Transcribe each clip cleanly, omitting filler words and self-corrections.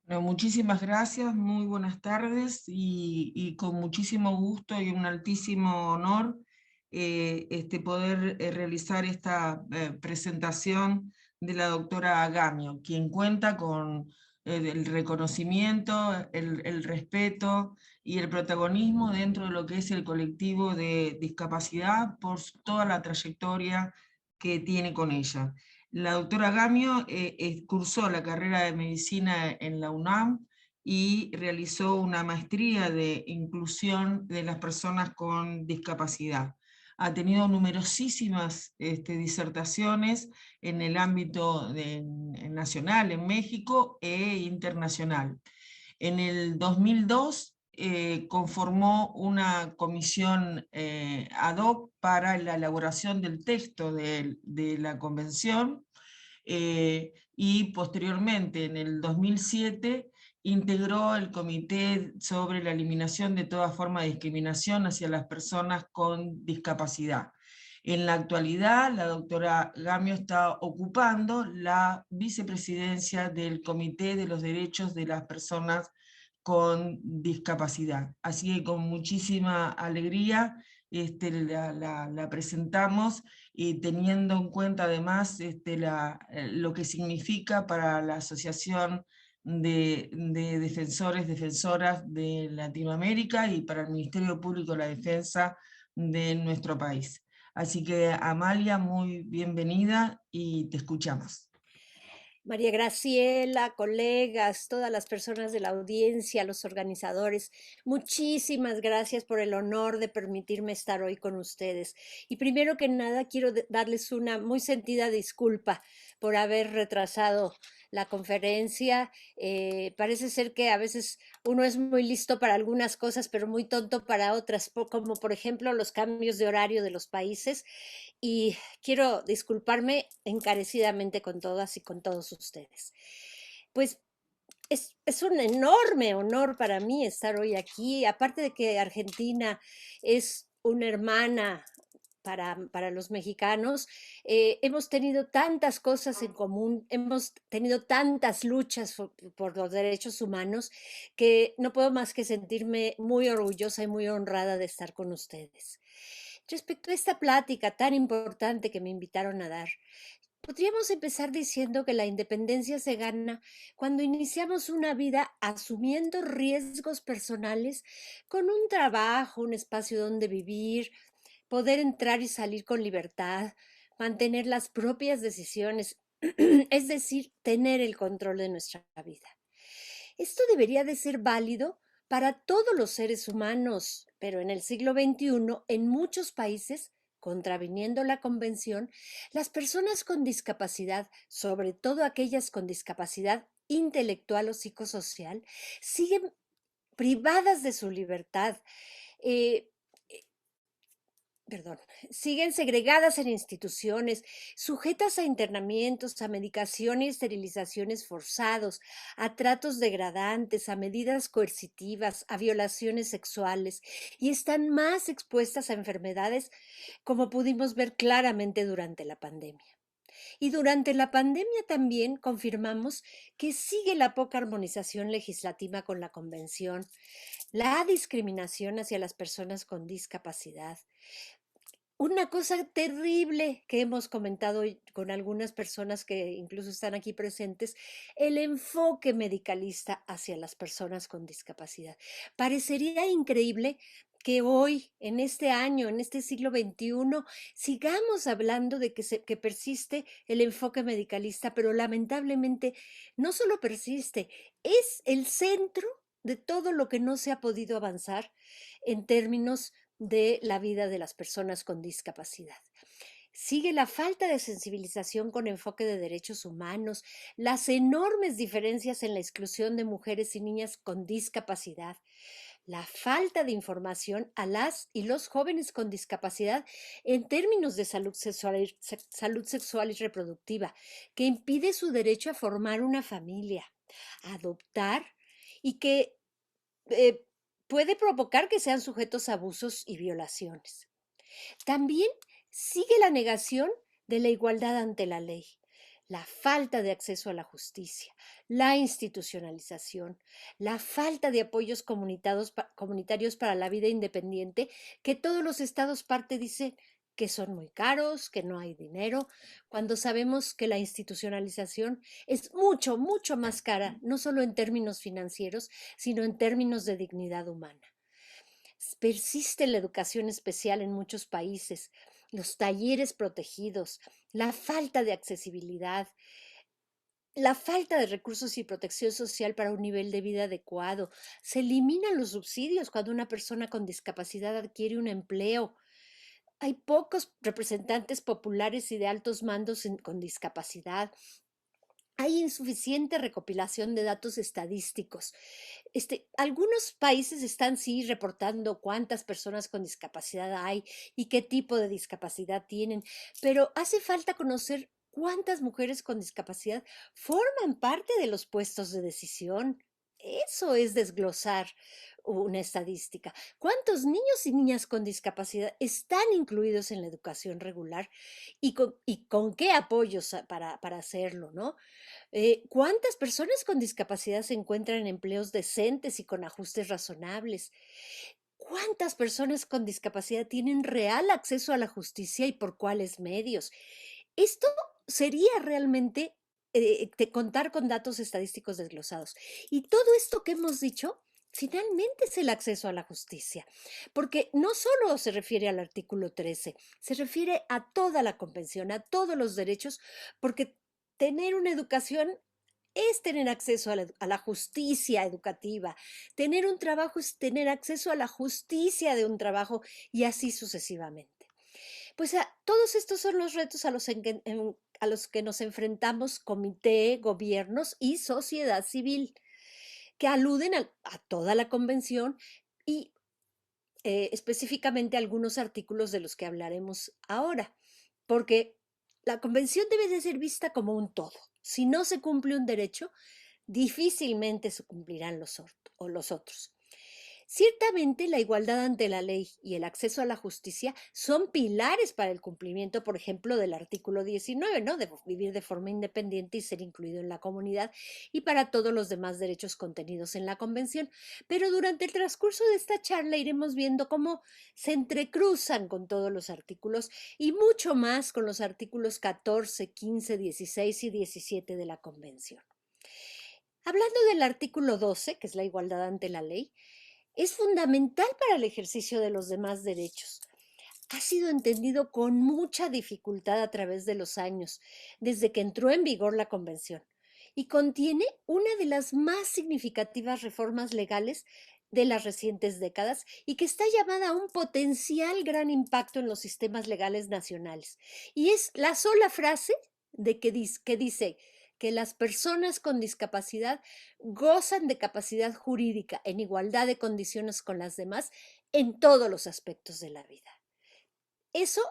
Bueno, muchísimas gracias, muy buenas tardes y con muchísimo gusto y un altísimo honor poder realizar esta presentación de la doctora Agamio, quien cuenta con el reconocimiento, el respeto y el protagonismo dentro de lo que es el colectivo de discapacidad por toda la trayectoria que tiene con ella. La doctora Gamio cursó la carrera de medicina en la UNAM y realizó una maestría de inclusión de las personas con discapacidad. Ha tenido numerosísimas disertaciones en el ámbito nacional, en México e internacional. En el 2002 conformó una comisión ad hoc para la elaboración del texto de la convención, y posteriormente, en el 2007, integró el Comité sobre la Eliminación de toda forma de discriminación hacia las personas con discapacidad. En la actualidad, la doctora Gamio está ocupando la vicepresidencia del Comité de los Derechos de las Personas con Discapacidad. Así que con muchísima alegría la presentamos, y teniendo en cuenta además lo que significa para la Asociación de Defensores, Defensoras de Latinoamérica y para el Ministerio Público de la Defensa de nuestro país. Así que, Amalia, muy bienvenida y te escuchamos. María Graciela, colegas, todas las personas de la audiencia, los organizadores, muchísimas gracias por el honor de permitirme estar hoy con ustedes. Y primero que nada, quiero darles una muy sentida disculpa por haber retrasado la conferencia. Parece ser que a veces uno es muy listo para algunas cosas, pero muy tonto para otras, como por ejemplo los cambios de horario de los países. Y quiero disculparme encarecidamente con todas y con todos ustedes. Pues es un enorme honor para mí estar hoy aquí, aparte de que Argentina es una hermana para los mexicanos. Hemos tenido tantas cosas en común, hemos tenido tantas luchas por los derechos humanos, que no puedo más que sentirme muy orgullosa y muy honrada de estar con ustedes. Respecto a esta plática tan importante que me invitaron a dar, podríamos empezar diciendo que la independencia se gana cuando iniciamos una vida asumiendo riesgos personales, con un trabajo, un espacio donde vivir, poder entrar y salir con libertad, mantener las propias decisiones, es decir, tener el control de nuestra vida. Esto debería de ser válido para todos los seres humanos, pero en el siglo XXI, en muchos países, contraviniendo la convención, las personas con discapacidad, sobre todo aquellas con discapacidad intelectual o psicosocial, siguen privadas de su libertad. eh, perdón, siguen segregadas en instituciones, sujetas a internamientos, a medicación y esterilizaciones forzados, a tratos degradantes, a medidas coercitivas, a violaciones sexuales, y están más expuestas a enfermedades, como pudimos ver claramente durante la pandemia. Y durante la pandemia también confirmamos que sigue la poca armonización legislativa con la Convención, la discriminación hacia las personas con discapacidad. Una cosa terrible que hemos comentado hoy con algunas personas que incluso están aquí presentes: el enfoque medicalista hacia las personas con discapacidad. Parecería increíble que hoy, en este año, en este siglo XXI, sigamos hablando de que persiste el enfoque medicalista, pero lamentablemente no solo persiste, es el centro de todo lo que no se ha podido avanzar en términos de la vida de las personas con discapacidad. Sigue la falta de sensibilización con enfoque de derechos humanos, las enormes diferencias en la exclusión de mujeres y niñas con discapacidad, la falta de información a las y los jóvenes con discapacidad en términos de salud sexual y reproductiva, que impide su derecho a formar una familia, a adoptar, y que eh, puede provocar que sean sujetos a abusos y violaciones. También sigue la negación de la igualdad ante la ley. la falta de acceso a la justicia, la institucionalización, la falta de apoyos comunitarios para la vida independiente, que todos los estados parte dicen que son muy caros, que no hay dinero, cuando sabemos que la institucionalización es mucho, mucho más cara, no solo en términos financieros, sino en términos de dignidad humana. Persiste la educación especial en muchos países, los talleres protegidos, la falta de accesibilidad, la falta de recursos y protección social para un nivel de vida adecuado. Se eliminan los subsidios cuando una persona con discapacidad adquiere un empleo. Hay pocos representantes populares y de altos mandos con discapacidad. Hay insuficiente recopilación de datos estadísticos. Algunos países están sí reportando cuántas personas con discapacidad hay y qué tipo de discapacidad tienen, pero hace falta conocer cuántas mujeres con discapacidad forman parte de los puestos de decisión. Eso es desglosar una estadística. ¿Cuántos niños y niñas con discapacidad están incluidos en la educación regular y con qué apoyos para hacerlo, ¿no? ¿Cuántas personas con discapacidad se encuentran en empleos decentes y con ajustes razonables? ¿Cuántas personas con discapacidad tienen real acceso a la justicia y por cuáles medios? Esto sería realmente de contar con datos estadísticos desglosados. Y todo esto que hemos dicho, finalmente es el acceso a la justicia, porque no solo se refiere al artículo 13, se refiere a toda la convención, a todos los derechos, porque tener una educación es tener acceso a la justicia educativa. Tener un trabajo es tener acceso a la justicia de un trabajo y así sucesivamente. Pues todos estos son los retos a los que nos enfrentamos comité, gobiernos y sociedad civil, que aluden a toda la convención y específicamente algunos artículos de los que hablaremos ahora, porque la convención debe de ser vista como un todo. Si no se cumple un derecho, difícilmente se cumplirán los otros. Ciertamente, la igualdad ante la ley y el acceso a la justicia son pilares para el cumplimiento, por ejemplo, del artículo 19, ¿no? De vivir de forma independiente y ser incluido en la comunidad, y para todos los demás derechos contenidos en la Convención. Pero durante el transcurso de esta charla iremos viendo cómo se entrecruzan con todos los artículos y mucho más con los artículos 14, 15, 16 y 17 de la Convención. Hablando del artículo 12, que es la igualdad ante la ley, es fundamental para el ejercicio de los demás derechos. Ha sido entendido con mucha dificultad a través de los años, desde que entró en vigor la Convención, y contiene una de las más significativas reformas legales de las recientes décadas y que está llamada a un potencial gran impacto en los sistemas legales nacionales. Y es la sola frase que dice que las personas con discapacidad gozan de capacidad jurídica en igualdad de condiciones con las demás en todos los aspectos de la vida. Eso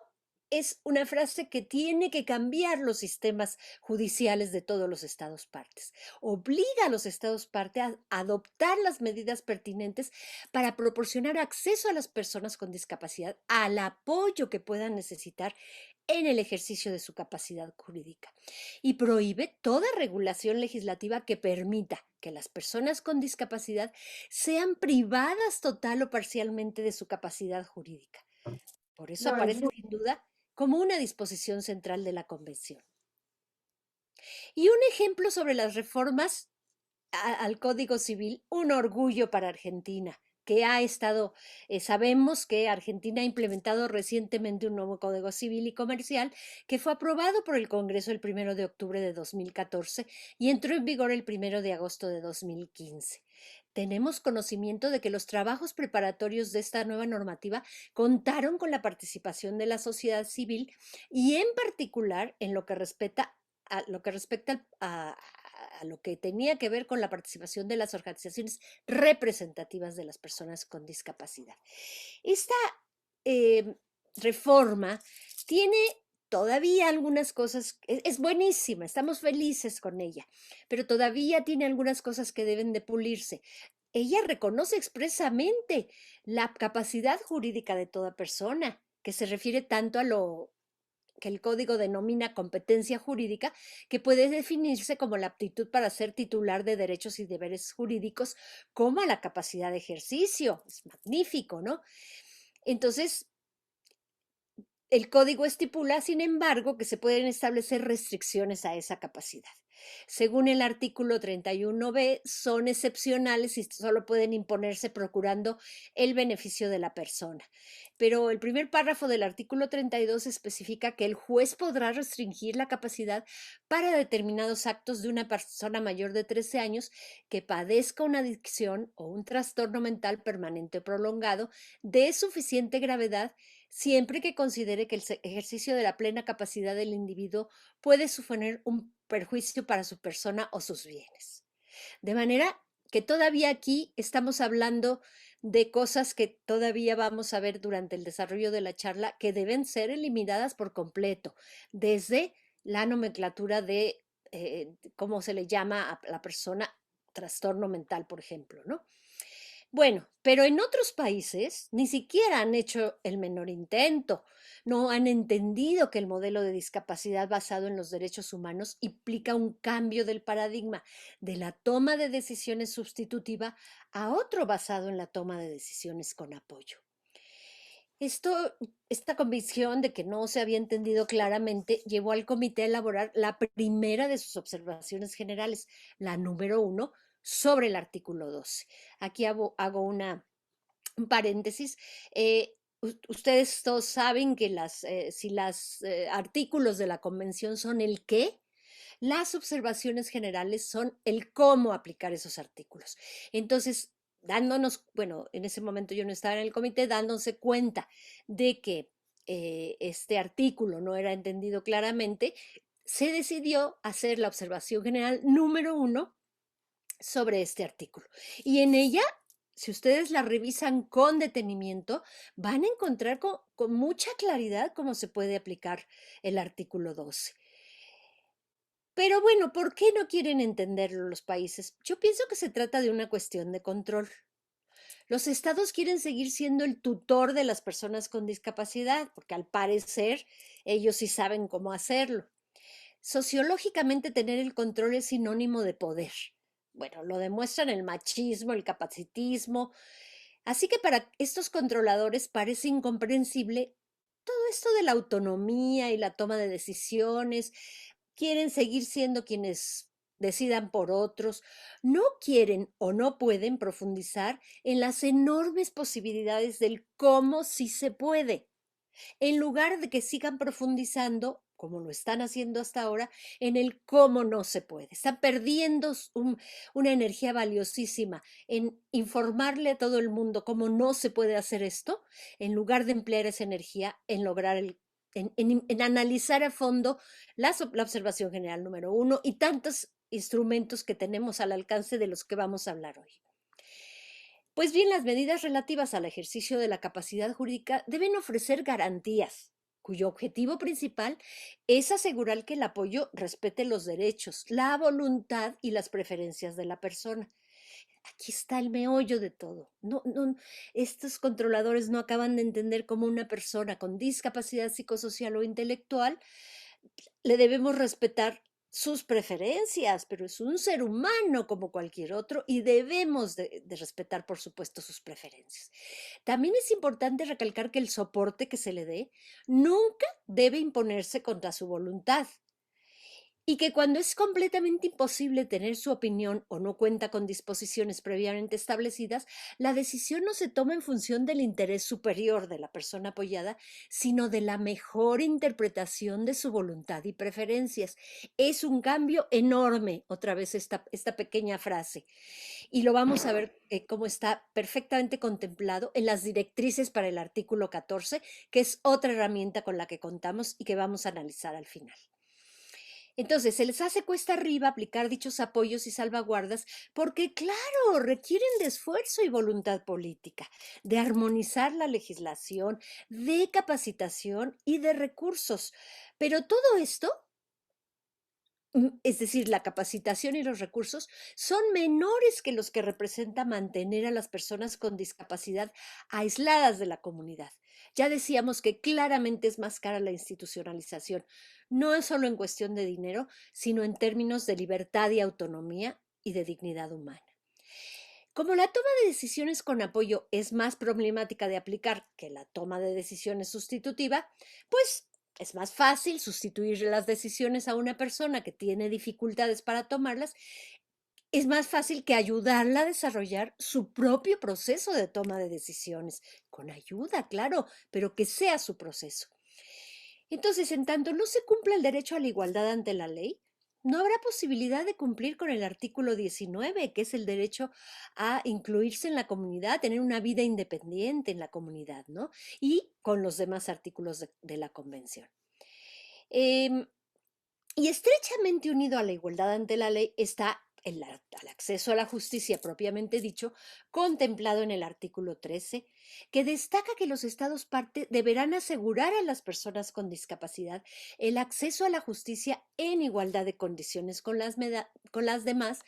es una frase que tiene que cambiar los sistemas judiciales de todos los estados partes. Obliga a los estados partes a adoptar las medidas pertinentes para proporcionar acceso a las personas con discapacidad al apoyo que puedan necesitar en el ejercicio de su capacidad jurídica y prohíbe toda regulación legislativa que permita que las personas con discapacidad sean privadas total o parcialmente de su capacidad jurídica. Por eso No, es aparece sin duda como una disposición central de la Convención. Y un ejemplo sobre las reformas al Código Civil, un orgullo para Argentina, que ha estado, sabemos que Argentina ha implementado recientemente un nuevo Código Civil y Comercial que fue aprobado por el Congreso el 1 de octubre de 2014 y entró en vigor el 1 de agosto de 2015. Tenemos conocimiento de que los trabajos preparatorios de esta nueva normativa contaron con la participación de la sociedad civil y en particular en lo que respecta a lo que tenía que ver con la participación de las organizaciones representativas de las personas con discapacidad. Esta eh, reforma tiene todavía algunas cosas, es buenísima, estamos felices con ella, pero todavía tiene algunas cosas que deben de pulirse. Ella reconoce expresamente la capacidad jurídica de toda persona, que se refiere tanto a lo que el código denomina competencia jurídica, que puede definirse como la aptitud para ser titular de derechos y deberes jurídicos, como la capacidad de ejercicio. Es magnífico, ¿no? Entonces, el código estipula, sin embargo, que se pueden establecer restricciones a esa capacidad. Según el artículo 31b, son excepcionales y solo pueden imponerse procurando el beneficio de la persona. Pero el primer párrafo del artículo 32 especifica que el juez podrá restringir la capacidad para determinados actos de una persona mayor de 13 años que padezca una adicción o un trastorno mental permanente o prolongado de suficiente gravedad, siempre que considere que el ejercicio de la plena capacidad del individuo puede suponer un perjuicio para su persona o sus bienes. De manera que todavía aquí estamos hablando de cosas que todavía vamos a ver durante el desarrollo de la charla que deben ser eliminadas por completo, desde la nomenclatura de cómo se le llama a la persona trastorno mental, por ejemplo, ¿no? Bueno, pero en otros países ni siquiera han hecho el menor intento, no han entendido que el modelo de discapacidad basado en los derechos humanos implica un cambio del paradigma de la toma de decisiones sustitutiva a otro basado en la toma de decisiones con apoyo. Esta convicción de que no se había entendido claramente llevó al comité a elaborar la primera de sus observaciones generales, la número 1, sobre el artículo 12. Aquí hago un paréntesis. Ustedes todos saben que si los artículos de la convención son el qué, las observaciones generales son el cómo aplicar esos artículos. Entonces, bueno, en ese momento yo no estaba en el comité, dándose cuenta de que este artículo no era entendido claramente, se decidió hacer la observación general número 1 sobre este artículo. Y en ella, si ustedes la revisan con detenimiento, van a encontrar con mucha claridad cómo se puede aplicar el artículo 12. Pero bueno, ¿por qué no quieren entenderlo los países? Yo pienso que se trata de una cuestión de control. Los estados quieren seguir siendo el tutor de las personas con discapacidad, porque al parecer ellos sí saben cómo hacerlo. Sociológicamente, tener el control es sinónimo de poder. Bueno, lo demuestran el machismo, el capacitismo. Así que para estos controladores parece incomprensible todo esto de la autonomía y la toma de decisiones. Quieren seguir siendo quienes decidan por otros. No quieren o no pueden profundizar en las enormes posibilidades del cómo sí se puede, en lugar de que sigan profundizando, como lo están haciendo hasta ahora, en el cómo no se puede. Están perdiendo una energía valiosísima en informarle a todo el mundo cómo no se puede hacer esto, en lugar de emplear esa energía en lograr en analizar a fondo la observación general número 1 y tantos instrumentos que tenemos al alcance de los que vamos a hablar hoy. Pues bien, las medidas relativas al ejercicio de la capacidad jurídica deben ofrecer garantías, cuyo objetivo principal es asegurar que el apoyo respete los derechos, la voluntad y las preferencias de la persona. Aquí está el meollo de todo. Estos controladores no acaban de entender cómo una persona con discapacidad psicosocial o intelectual le debemos respetar sus preferencias, pero es un ser humano como cualquier otro y debemos de respetar, por supuesto, sus preferencias. También es importante recalcar que el soporte que se le dé nunca debe imponerse contra su voluntad. Y que cuando es completamente imposible tener su opinión o no cuenta con disposiciones previamente establecidas, la decisión no se toma en función del interés superior de la persona apoyada, sino de la mejor interpretación de su voluntad y preferencias. Es un cambio enorme, otra vez esta pequeña frase. Y lo vamos a ver cómo está perfectamente contemplado en las directrices para el artículo 14, que es otra herramienta con la que contamos y que vamos a analizar al final. Entonces, se les hace cuesta arriba aplicar dichos apoyos y salvaguardas porque, claro, requieren de esfuerzo y voluntad política, de armonizar la legislación, de capacitación y de recursos. Pero todo esto, es decir, la capacitación y los recursos, son menores que los que representa mantener a las personas con discapacidad aisladas de la comunidad, Ya decíamos que claramente es más cara la institucionalización, no es solo en cuestión de dinero, sino en términos de libertad y autonomía y de dignidad humana. Como la toma de decisiones con apoyo es más problemática de aplicar que la toma de decisiones sustitutiva, pues es más fácil sustituir las decisiones a una persona que tiene dificultades para tomarlas. Es más fácil que ayudarla a desarrollar su propio proceso de toma de decisiones, con ayuda, claro, pero que sea su proceso. Entonces, en tanto no se cumpla el derecho a la igualdad ante la ley, no habrá posibilidad de cumplir con el artículo 19, que es el derecho a incluirse en la comunidad, tener una vida independiente en la comunidad, ¿no? Y con los demás artículos de la Convención. Em, y estrechamente unido a la igualdad ante la ley está el acceso a la justicia propiamente dicho, contemplado en el artículo 13, que destaca que los estados parte deberán asegurar a las personas con discapacidad el acceso a la justicia en igualdad de condiciones con las demás,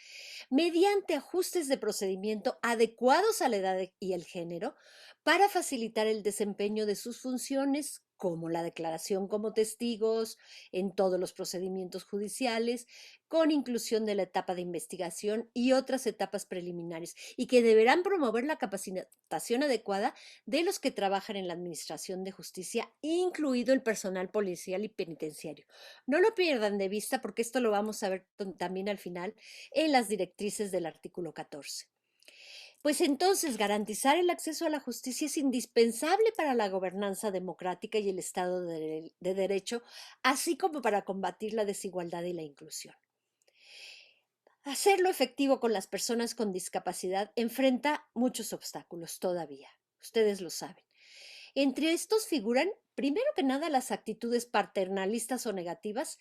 mediante ajustes de procedimiento adecuados a la edad y el género, para facilitar el desempeño de sus funciones como la declaración como testigos en todos los procedimientos judiciales, con inclusión de la etapa de investigación y otras etapas preliminares, y que deberán promover la capacitación adecuada de los que trabajan en la administración de justicia, incluido el personal policial y penitenciario. No lo pierdan de vista porque esto lo vamos a ver también al final en las directrices del artículo 14. Pues entonces garantizar el acceso a la justicia es indispensable para la gobernanza democrática y el Estado de Derecho, así como para combatir la desigualdad y la inclusión. Hacerlo efectivo con las personas con discapacidad enfrenta muchos obstáculos todavía, ustedes lo saben. Entre estos figuran, primero que nada, las actitudes paternalistas o negativas,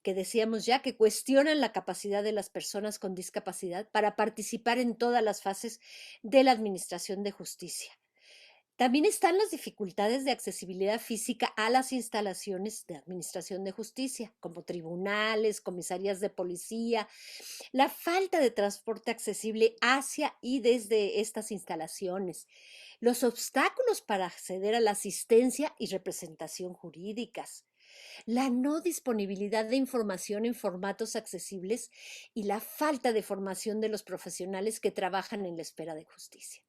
que decíamos ya, que cuestionan la capacidad de las personas con discapacidad para participar en todas las fases de la administración de justicia. También están las dificultades de accesibilidad física a las instalaciones de administración de justicia, como tribunales, comisarías de policía, la falta de transporte accesible hacia y desde estas instalaciones, los obstáculos para acceder a la asistencia y representación jurídicas, la no disponibilidad de información en formatos accesibles y la falta de formación de los profesionales que trabajan en la espera de justicia.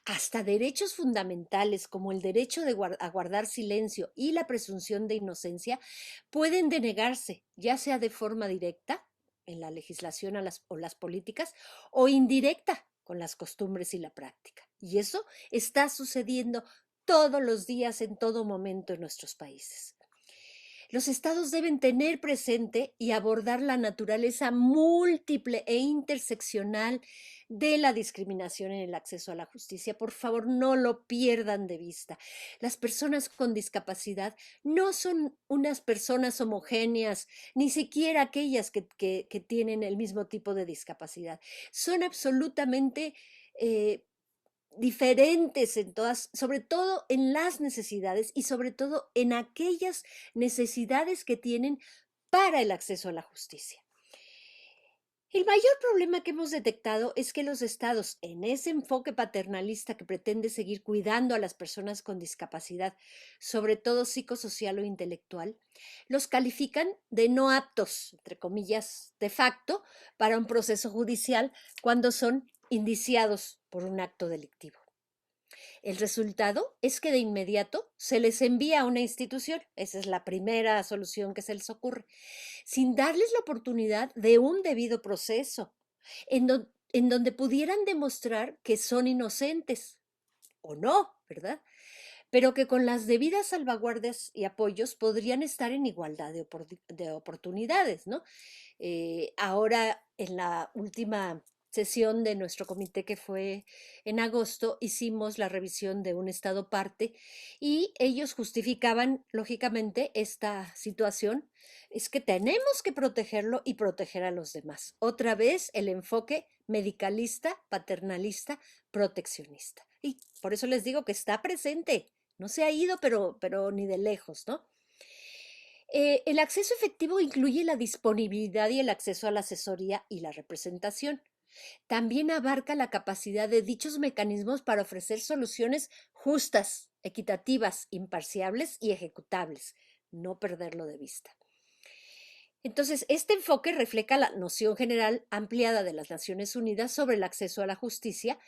Hasta derechos fundamentales como el derecho a guardar silencio y la presunción de inocencia pueden denegarse, ya sea de forma directa en la legislación o las políticas, o indirecta con las costumbres y la práctica. Y eso está sucediendo todos los días, en todo momento en nuestros países. Los estados deben tener presente y abordar la naturaleza múltiple e interseccional de la discriminación en el acceso a la justicia. Por favor, no lo pierdan de vista. Las personas con discapacidad no son unas personas homogéneas, ni siquiera aquellas que tienen el mismo tipo de discapacidad. Son absolutamente diferentes en todas, sobre todo en las necesidades y sobre todo en aquellas necesidades que tienen para el acceso a la justicia. El mayor problema que hemos detectado es que los estados, en ese enfoque paternalista que pretende seguir cuidando a las personas con discapacidad, sobre todo psicosocial o intelectual, los califican de no aptos, entre comillas, de facto, para un proceso judicial cuando son indiciados por un acto delictivo. El resultado es que de inmediato se les envía a una institución, esa es la primera solución que se les ocurre, sin darles la oportunidad de un debido proceso, en donde pudieran demostrar que son inocentes o no, ¿verdad? Pero que con las debidas salvaguardias y apoyos podrían estar en igualdad de oportunidades, ¿no? Ahora, en la última sesión de nuestro comité que fue en agosto, hicimos la revisión de un estado parte y ellos justificaban, lógicamente, esta situación. Es que tenemos que protegerlo y proteger a los demás. Otra vez el enfoque medicalista, paternalista, proteccionista. Y por eso les digo que está presente. No se ha ido, pero ni de lejos, ¿no? El acceso efectivo incluye la disponibilidad y el acceso a la asesoría y la representación. También abarca la capacidad de dichos mecanismos para ofrecer soluciones justas, equitativas, imparciales y ejecutables, no perderlo de vista. Entonces, este enfoque refleja la noción general ampliada de las Naciones Unidas sobre el acceso a la justicia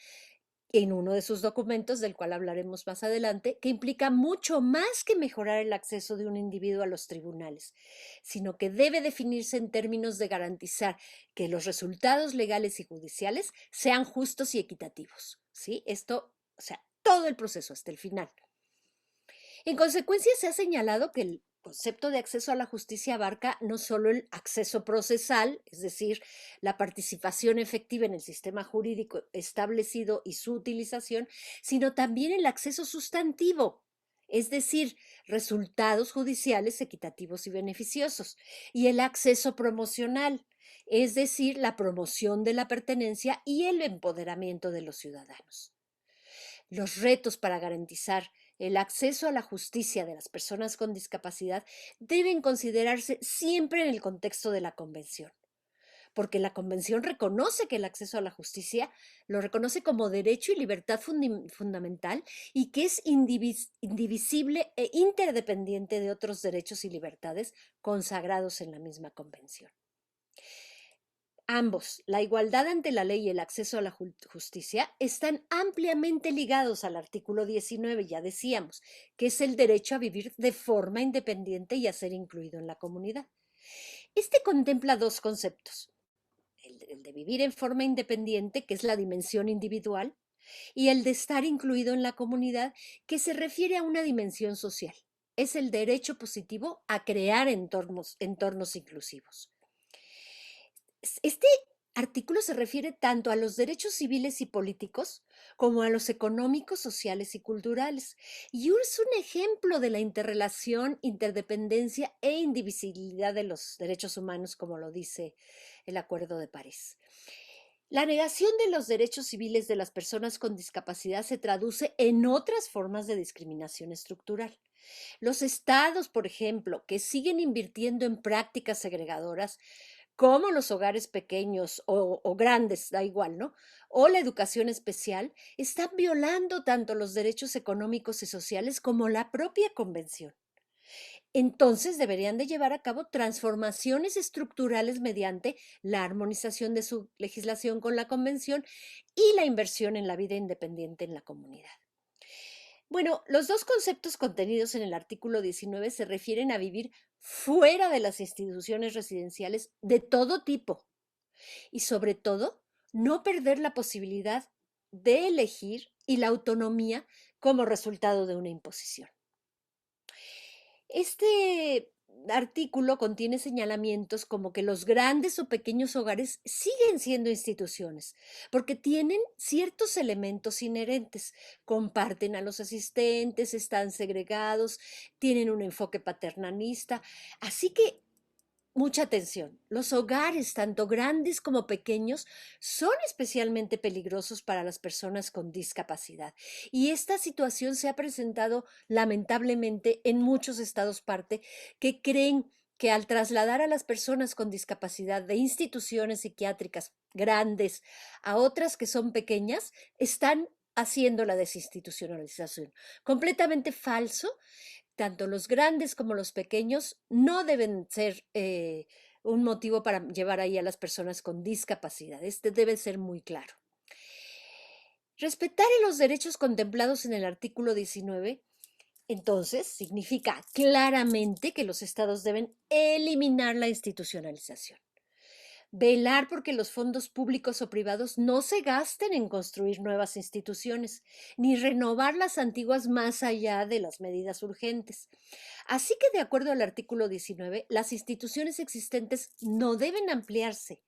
en uno de sus documentos, del cual hablaremos más adelante, que implica mucho más que mejorar el acceso de un individuo a los tribunales, sino que debe definirse en términos de garantizar que los resultados legales y judiciales sean justos y equitativos. ¿Sí? Esto, o sea, todo el proceso hasta el final. En consecuencia, se ha señalado que el concepto de acceso a la justicia abarca no solo el acceso procesal, es decir, la participación efectiva en el sistema jurídico establecido y su utilización, sino también el acceso sustantivo, es decir, resultados judiciales equitativos y beneficiosos, y el acceso promocional, es decir, la promoción de la pertenencia y el empoderamiento de los ciudadanos. Los retos para garantizar el acceso a la justicia de las personas con discapacidad deben considerarse siempre en el contexto de la Convención, porque la Convención reconoce que el acceso a la justicia lo reconoce como derecho y libertad fundamental y que es indivisible e interdependiente de otros derechos y libertades consagrados en la misma Convención. Ambos, la igualdad ante la ley y el acceso a la justicia, están ampliamente ligados al artículo 19, ya decíamos, que es el derecho a vivir de forma independiente y a ser incluido en la comunidad. Este contempla dos conceptos, el de vivir en forma independiente, que es la dimensión individual, y el de estar incluido en la comunidad, que se refiere a una dimensión social. Es el derecho positivo a crear entornos inclusivos. Este artículo se refiere tanto a los derechos civiles y políticos como a los económicos, sociales y culturales. Y es un ejemplo de la interrelación, interdependencia e indivisibilidad de los derechos humanos, como lo dice el Acuerdo de París. La negación de los derechos civiles de las personas con discapacidad se traduce en otras formas de discriminación estructural. Los estados, por ejemplo, que siguen invirtiendo en prácticas segregadoras, como los hogares pequeños o grandes, da igual, ¿no? O la educación especial, están violando tanto los derechos económicos y sociales como la propia convención. Entonces deberían de llevar a cabo transformaciones estructurales mediante la armonización de su legislación con la convención y la inversión en la vida independiente en la comunidad. Bueno, los dos conceptos contenidos en el artículo 19 se refieren a vivir fuera de las instituciones residenciales de todo tipo y sobre todo no perder la posibilidad de elegir y la autonomía como resultado de una imposición. Este artículo contiene señalamientos como que los grandes o pequeños hogares siguen siendo instituciones, porque tienen ciertos elementos inherentes, comparten a los asistentes, están segregados, tienen un enfoque paternalista, así que mucha atención. Los hogares, tanto grandes como pequeños, son especialmente peligrosos para las personas con discapacidad. Y esta situación se ha presentado lamentablemente en muchos estados parte que creen que al trasladar a las personas con discapacidad de instituciones psiquiátricas grandes a otras que son pequeñas, están haciendo la desinstitucionalización. Completamente falso. Tanto los grandes como los pequeños no deben ser un motivo para llevar ahí a las personas con discapacidad. Este debe ser muy claro. Respetar los derechos contemplados en el artículo 19, entonces, significa claramente que los estados deben eliminar la institucionalización. Velar porque los fondos públicos o privados no se gasten en construir nuevas instituciones, ni renovar las antiguas más allá de las medidas urgentes. Así que, de acuerdo al artículo 19, las instituciones existentes no deben ampliarse,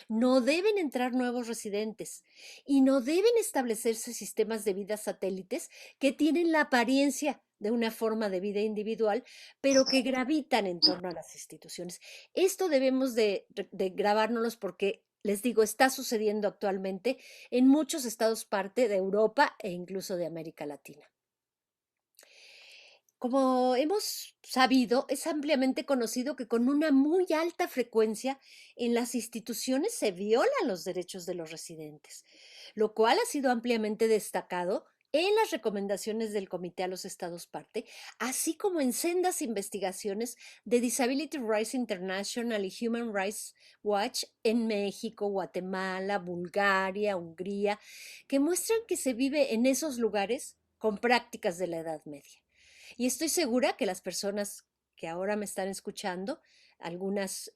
no deben entrar nuevos residentes y no deben establecerse sistemas de vida satélites que tienen la apariencia de una forma de vida individual, pero que gravitan en torno a las instituciones. Esto debemos de grabárnoslos porque, les digo, está sucediendo actualmente en muchos estados parte de Europa e incluso de América Latina. Como hemos sabido, es ampliamente conocido que con una muy alta frecuencia en las instituciones se violan los derechos de los residentes, lo cual ha sido ampliamente destacado en las recomendaciones del Comité a los Estados parte, así como en sendas investigaciones de Disability Rights International y Human Rights Watch en México, Guatemala, Bulgaria, Hungría, que muestran que se vive en esos lugares con prácticas de la Edad Media. Y estoy segura que las personas que ahora me están escuchando, algunas,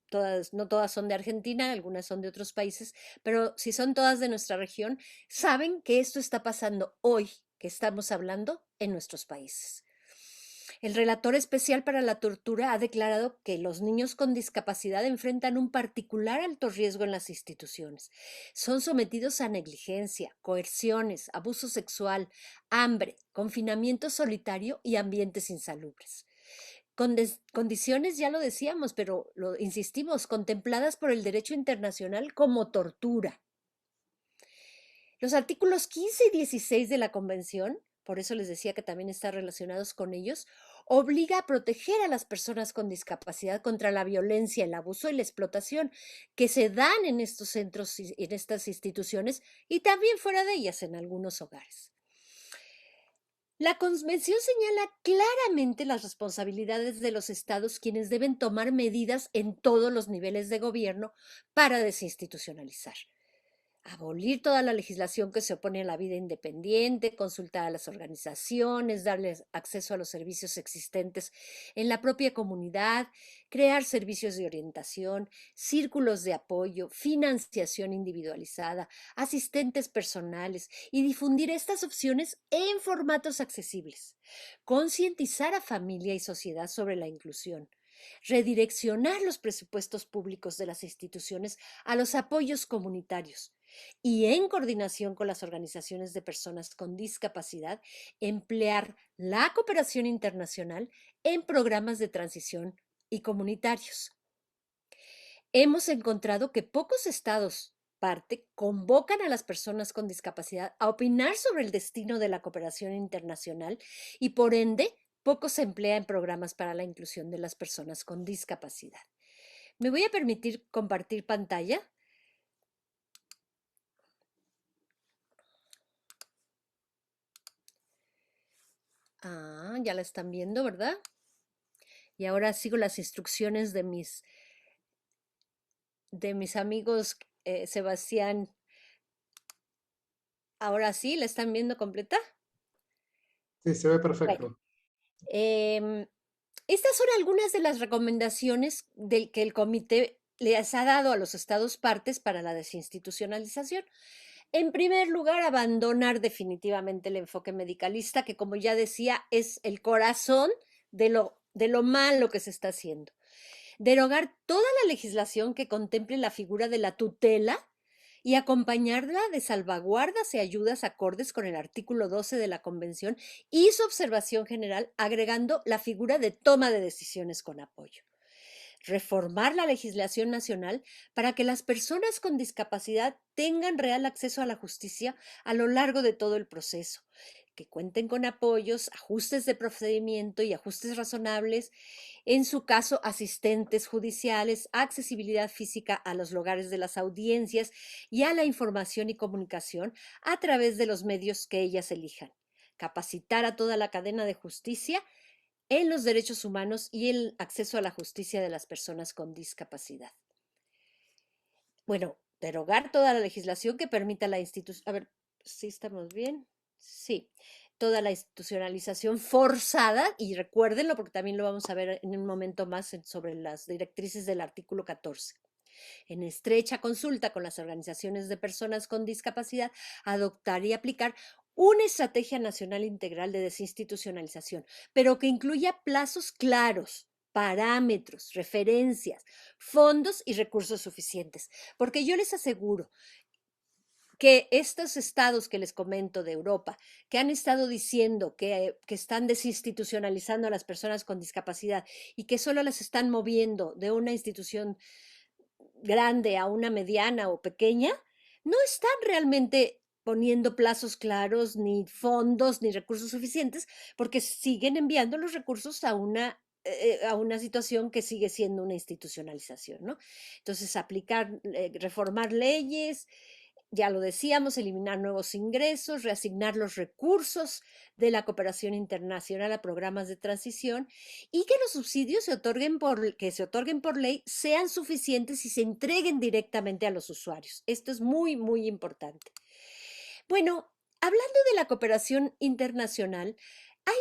todas, no todas son de Argentina, algunas son de otros países, pero si son todas de nuestra región, saben que esto está pasando hoy, que estamos hablando en nuestros países. El relator especial para la tortura ha declarado que los niños con discapacidad enfrentan un particular alto riesgo en las instituciones. Son sometidos a negligencia, coerciones, abuso sexual, hambre, confinamiento solitario y ambientes insalubres. Condiciones, ya lo decíamos, pero lo insistimos, contempladas por el derecho internacional como tortura. Los artículos 15 y 16 de la Convención, por eso les decía que también están relacionados con ellos, obliga a proteger a las personas con discapacidad contra la violencia, el abuso y la explotación que se dan en estos centros y en estas instituciones y también fuera de ellas en algunos hogares. La Convención señala claramente las responsabilidades de los estados, quienes deben tomar medidas en todos los niveles de gobierno para desinstitucionalizar. Abolir toda la legislación que se opone a la vida independiente, consultar a las organizaciones, darles acceso a los servicios existentes en la propia comunidad, crear servicios de orientación, círculos de apoyo, financiación individualizada, asistentes personales y difundir estas opciones en formatos accesibles. Concientizar a familia y sociedad sobre la inclusión. Redireccionar los presupuestos públicos de las instituciones a los apoyos comunitarios y en coordinación con las organizaciones de personas con discapacidad, emplear la cooperación internacional en programas de transición y comunitarios. Hemos encontrado que pocos estados parte convocan a las personas con discapacidad a opinar sobre el destino de la cooperación internacional y por ende poco se emplea en programas para la inclusión de las personas con discapacidad. Me voy a permitir compartir pantalla. Ya la están viendo, ¿verdad? Y ahora sigo las instrucciones de mis amigos Sebastián. Ahora sí, ¿la están viendo completa? Sí, se ve Bueno, perfecto. estas son algunas de las recomendaciones que el comité les ha dado a los estados partes para la desinstitucionalización. En primer lugar, abandonar definitivamente el enfoque medicalista, que como ya decía, es el corazón de lo malo que se está haciendo. Derogar toda la legislación que contemple la figura de la tutela y acompañarla de salvaguardas y ayudas acordes con el artículo 12 de la Convención y su observación general, agregando la figura de toma de decisiones con apoyo. Reformar la legislación nacional para que las personas con discapacidad tengan real acceso a la justicia a lo largo de todo el proceso, que cuenten con apoyos, ajustes de procedimiento y ajustes razonables, en su caso, asistentes judiciales, accesibilidad física a los lugares de las audiencias y a la información y comunicación a través de los medios que ellas elijan. Capacitar a toda la cadena de justicia en los derechos humanos y el acceso a la justicia de las personas con discapacidad. Bueno, derogar toda la legislación que permita la institución. A ver, ¿sí estamos bien? Sí. Toda la institucionalización forzada, y recuérdenlo porque también lo vamos a ver en un momento más sobre las directrices del artículo 14. En estrecha consulta con las organizaciones de personas con discapacidad, adoptar y aplicar una estrategia nacional integral de desinstitucionalización, pero que incluya plazos claros, parámetros, referencias, fondos y recursos suficientes. Porque yo les aseguro que estos estados que les comento de Europa, que han estado diciendo que están desinstitucionalizando a las personas con discapacidad y que solo las están moviendo de una institución grande a una mediana o pequeña, no están realmente poniendo plazos claros, ni fondos, ni recursos suficientes, porque siguen enviando los recursos a una situación que sigue siendo una institucionalización, ¿no? Entonces, aplicar, reformar leyes, ya lo decíamos, eliminar nuevos ingresos, reasignar los recursos de la cooperación internacional a programas de transición y que los subsidios que se otorguen por ley sean suficientes y se entreguen directamente a los usuarios. Esto es muy, muy importante. Bueno, hablando de la cooperación internacional, hay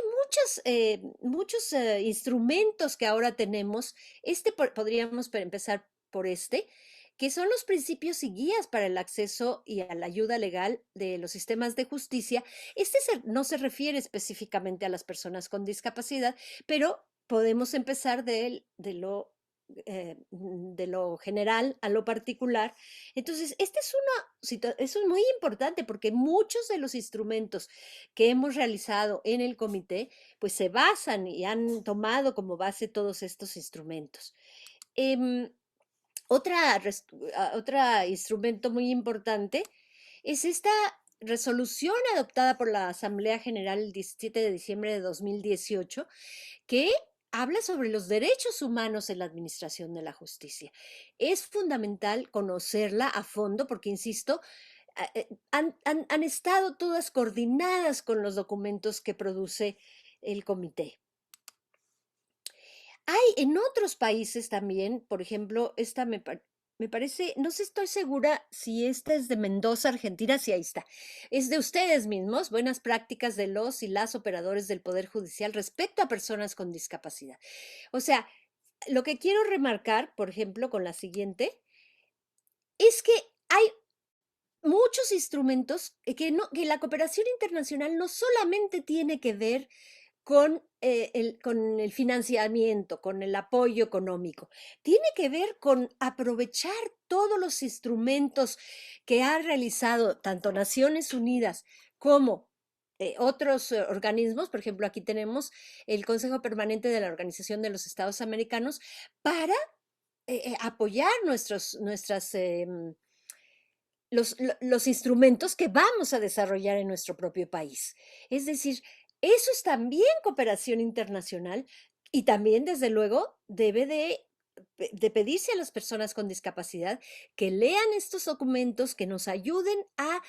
muchos instrumentos que ahora tenemos. Podríamos empezar por que son los principios y guías para el acceso y a la ayuda legal de los sistemas de justicia. No se refiere específicamente a las personas con discapacidad, pero podemos empezar de lo general a lo particular. Entonces, eso es muy importante porque muchos de los instrumentos que hemos realizado en el comité, pues se basan y han tomado como base todos estos instrumentos. Otro instrumento muy importante es esta resolución adoptada por la Asamblea General el 17 de diciembre de 2018, que habla sobre los derechos humanos en la administración de la justicia. Es fundamental conocerla a fondo porque, insisto, han estado todas coordinadas con los documentos que produce el comité. Hay en otros países también, por ejemplo, esta me parece, no sé, estoy segura si esta es de Mendoza, Argentina, sí, ahí está. Es de ustedes mismos, buenas prácticas de los y las operadores del Poder Judicial respecto a personas con discapacidad. O sea, lo que quiero remarcar, por ejemplo, con la siguiente, es que hay muchos instrumentos que la cooperación internacional no solamente tiene que ver con el financiamiento, con el apoyo económico. Tiene que ver con aprovechar todos los instrumentos que ha realizado tanto Naciones Unidas como otros organismos. Por ejemplo, aquí tenemos el Consejo Permanente de la Organización de los Estados Americanos para apoyar los instrumentos que vamos a desarrollar en nuestro propio país. Es decir, eso es también cooperación internacional y también, desde luego, debe de pedirse a las personas con discapacidad que lean estos documentos, que nos ayuden a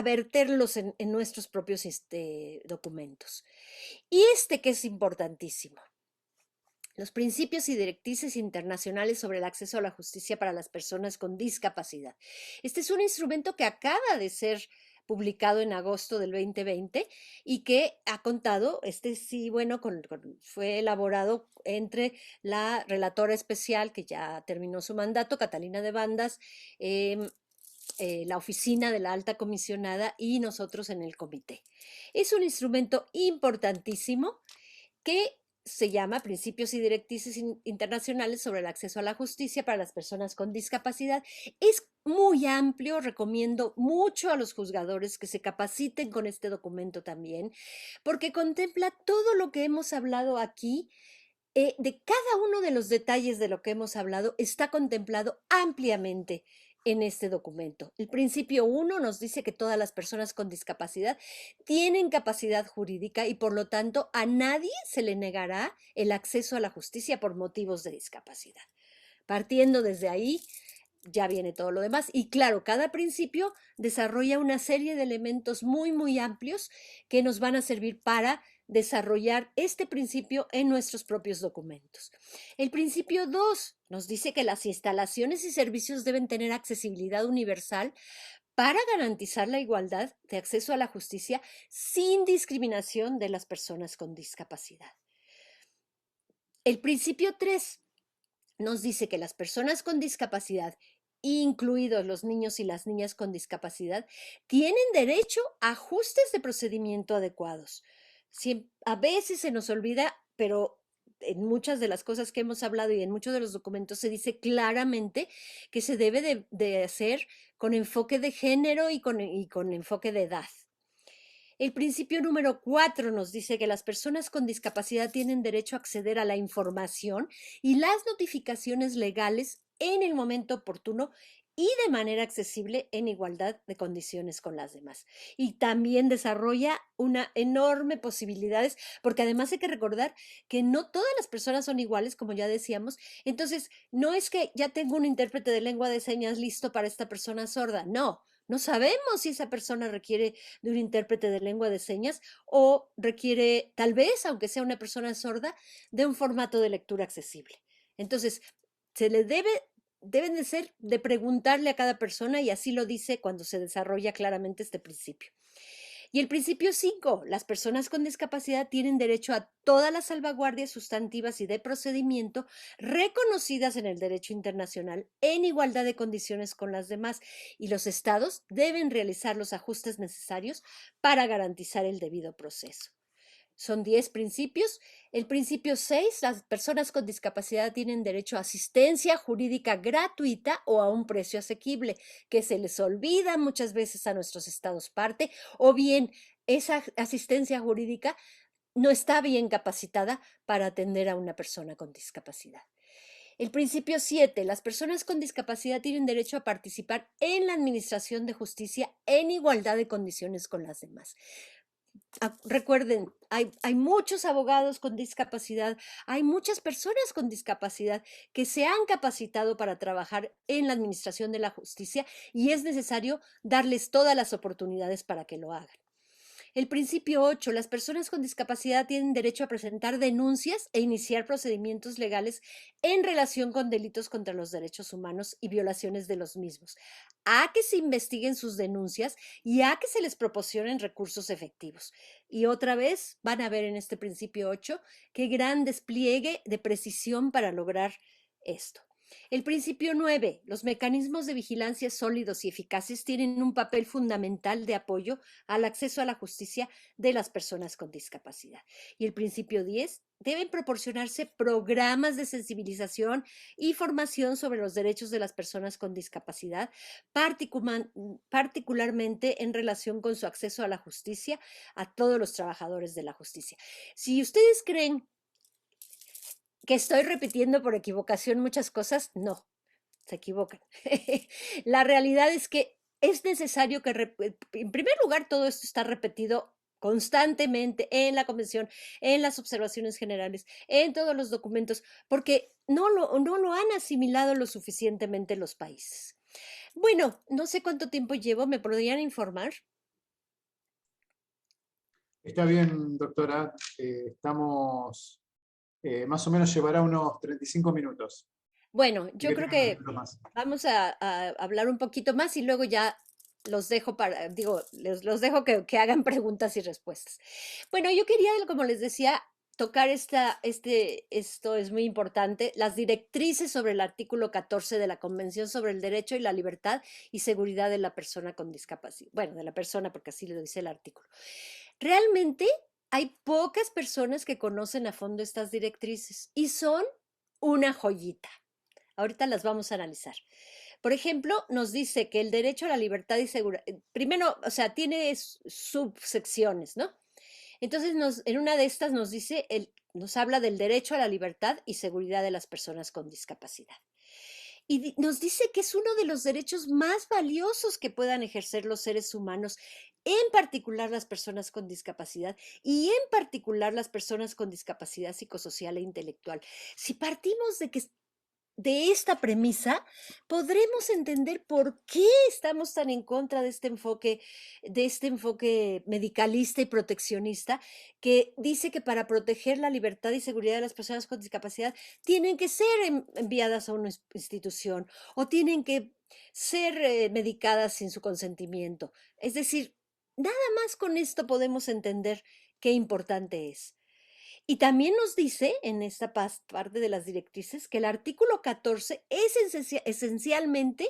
verterlos en nuestros propios documentos. Y que es importantísimo. Los principios y directrices internacionales sobre el acceso a la justicia para las personas con discapacidad. Este es un instrumento que acaba de ser publicado en agosto del 2020 y que ha contado, fue elaborado entre la relatora especial, que ya terminó su mandato, Catalina de Bandas, la oficina de la alta comisionada y nosotros en el comité. Es un instrumento importantísimo que se llama Principios y Directrices Internacionales sobre el Acceso a la Justicia para las Personas con Discapacidad. Es muy amplio, recomiendo mucho a los juzgadores que se capaciten con este documento también, porque contempla todo lo que hemos hablado aquí. De cada uno de los detalles de lo que hemos hablado está contemplado ampliamente en este documento. El principio 1 nos dice que todas las personas con discapacidad tienen capacidad jurídica y por lo tanto a nadie se le negará el acceso a la justicia por motivos de discapacidad. Partiendo desde ahí, ya viene todo lo demás. Y claro, cada principio desarrolla una serie de elementos muy, muy amplios que nos van a servir para desarrollar este principio en nuestros propios documentos. El principio 2 nos dice que las instalaciones y servicios deben tener accesibilidad universal para garantizar la igualdad de acceso a la justicia sin discriminación de las personas con discapacidad. El principio 3 nos dice que las personas con discapacidad, incluidos los niños y las niñas con discapacidad, tienen derecho a ajustes de procedimiento adecuados. A veces se nos olvida, pero en muchas de las cosas que hemos hablado y en muchos de los documentos se dice claramente que se debe de hacer con enfoque de género y con enfoque de edad. El principio número 4 nos dice que las personas con discapacidad tienen derecho a acceder a la información y las notificaciones legales en el momento oportuno y de manera accesible en igualdad de condiciones con las demás. Y también desarrolla una enorme posibilidades, porque además hay que recordar que no todas las personas son iguales, como ya decíamos. Entonces, no es que ya tengo un intérprete de lengua de señas listo para esta persona sorda, no. No sabemos si esa persona requiere de un intérprete de lengua de señas o requiere, tal vez, aunque sea una persona sorda, de un formato de lectura accesible. Entonces, se le deben de preguntarle a cada persona, y así lo dice cuando se desarrolla claramente este principio. Y el principio 5, las personas con discapacidad tienen derecho a todas las salvaguardias sustantivas y de procedimiento reconocidas en el derecho internacional en igualdad de condiciones con las demás, y los estados deben realizar los ajustes necesarios para garantizar el debido proceso. Son 10 principios. El principio 6, las personas con discapacidad tienen derecho a asistencia jurídica gratuita o a un precio asequible, que se les olvida muchas veces a nuestros estados parte, o bien esa asistencia jurídica no está bien capacitada para atender a una persona con discapacidad. El principio 7, las personas con discapacidad tienen derecho a participar en la administración de justicia en igualdad de condiciones con las demás. Recuerden, hay muchos abogados con discapacidad, hay muchas personas con discapacidad que se han capacitado para trabajar en la administración de la justicia, y es necesario darles todas las oportunidades para que lo hagan. El principio 8, las personas con discapacidad tienen derecho a presentar denuncias e iniciar procedimientos legales en relación con delitos contra los derechos humanos y violaciones de los mismos, a que se investiguen sus denuncias y a que se les proporcionen recursos efectivos. Y otra vez van a ver en este principio 8 qué gran despliegue de precisión para lograr esto. El principio 9, los mecanismos de vigilancia sólidos y eficaces tienen un papel fundamental de apoyo al acceso a la justicia de las personas con discapacidad. Y el principio 10, deben proporcionarse programas de sensibilización y formación sobre los derechos de las personas con discapacidad, particularmente en relación con su acceso a la justicia a todos los trabajadores de la justicia. Si ustedes creen que estoy repitiendo por equivocación muchas cosas, no, se equivocan. La realidad es que es necesario que, en primer lugar, todo esto está repetido constantemente en la convención, en las observaciones generales, en todos los documentos, porque no lo han asimilado lo suficientemente los países. Bueno, no sé cuánto tiempo llevo, ¿me podrían informar? Está bien, doctora. Estamos, más o menos llevará unos 35 minutos. Bueno, Así yo que creo tengan unos que minutos más. vamos a hablar un poquito más y luego ya los dejo para, digo, los dejo que hagan preguntas y respuestas. Bueno, yo quería, como les decía, tocar esto es muy importante, las directrices sobre el artículo 14 de la Convención sobre el Derecho y la Libertad y Seguridad de la Persona con Discapacidad. Bueno, de la persona, porque así lo dice el artículo. Realmente hay pocas personas que conocen a fondo estas directrices y son una joyita. Ahorita las vamos a analizar. Por ejemplo, nos dice que el derecho a la libertad y seguridad, primero, o sea, tiene subsecciones, ¿no? Entonces, en una de estas nos dice, nos habla del derecho a la libertad y seguridad de las personas con discapacidad. Y nos dice que es uno de los derechos más valiosos que puedan ejercer los seres humanos, en particular las personas con discapacidad y en particular las personas con discapacidad psicosocial e intelectual. Si partimos de esta premisa, podremos entender por qué estamos tan en contra de este enfoque medicalista y proteccionista, que dice que para proteger la libertad y seguridad de las personas con discapacidad tienen que ser enviadas a una institución o tienen que ser medicadas sin su consentimiento. Es decir, nada más con esto podemos entender qué importante es. Y también nos dice en esta parte de las directrices que el artículo 14 es esencialmente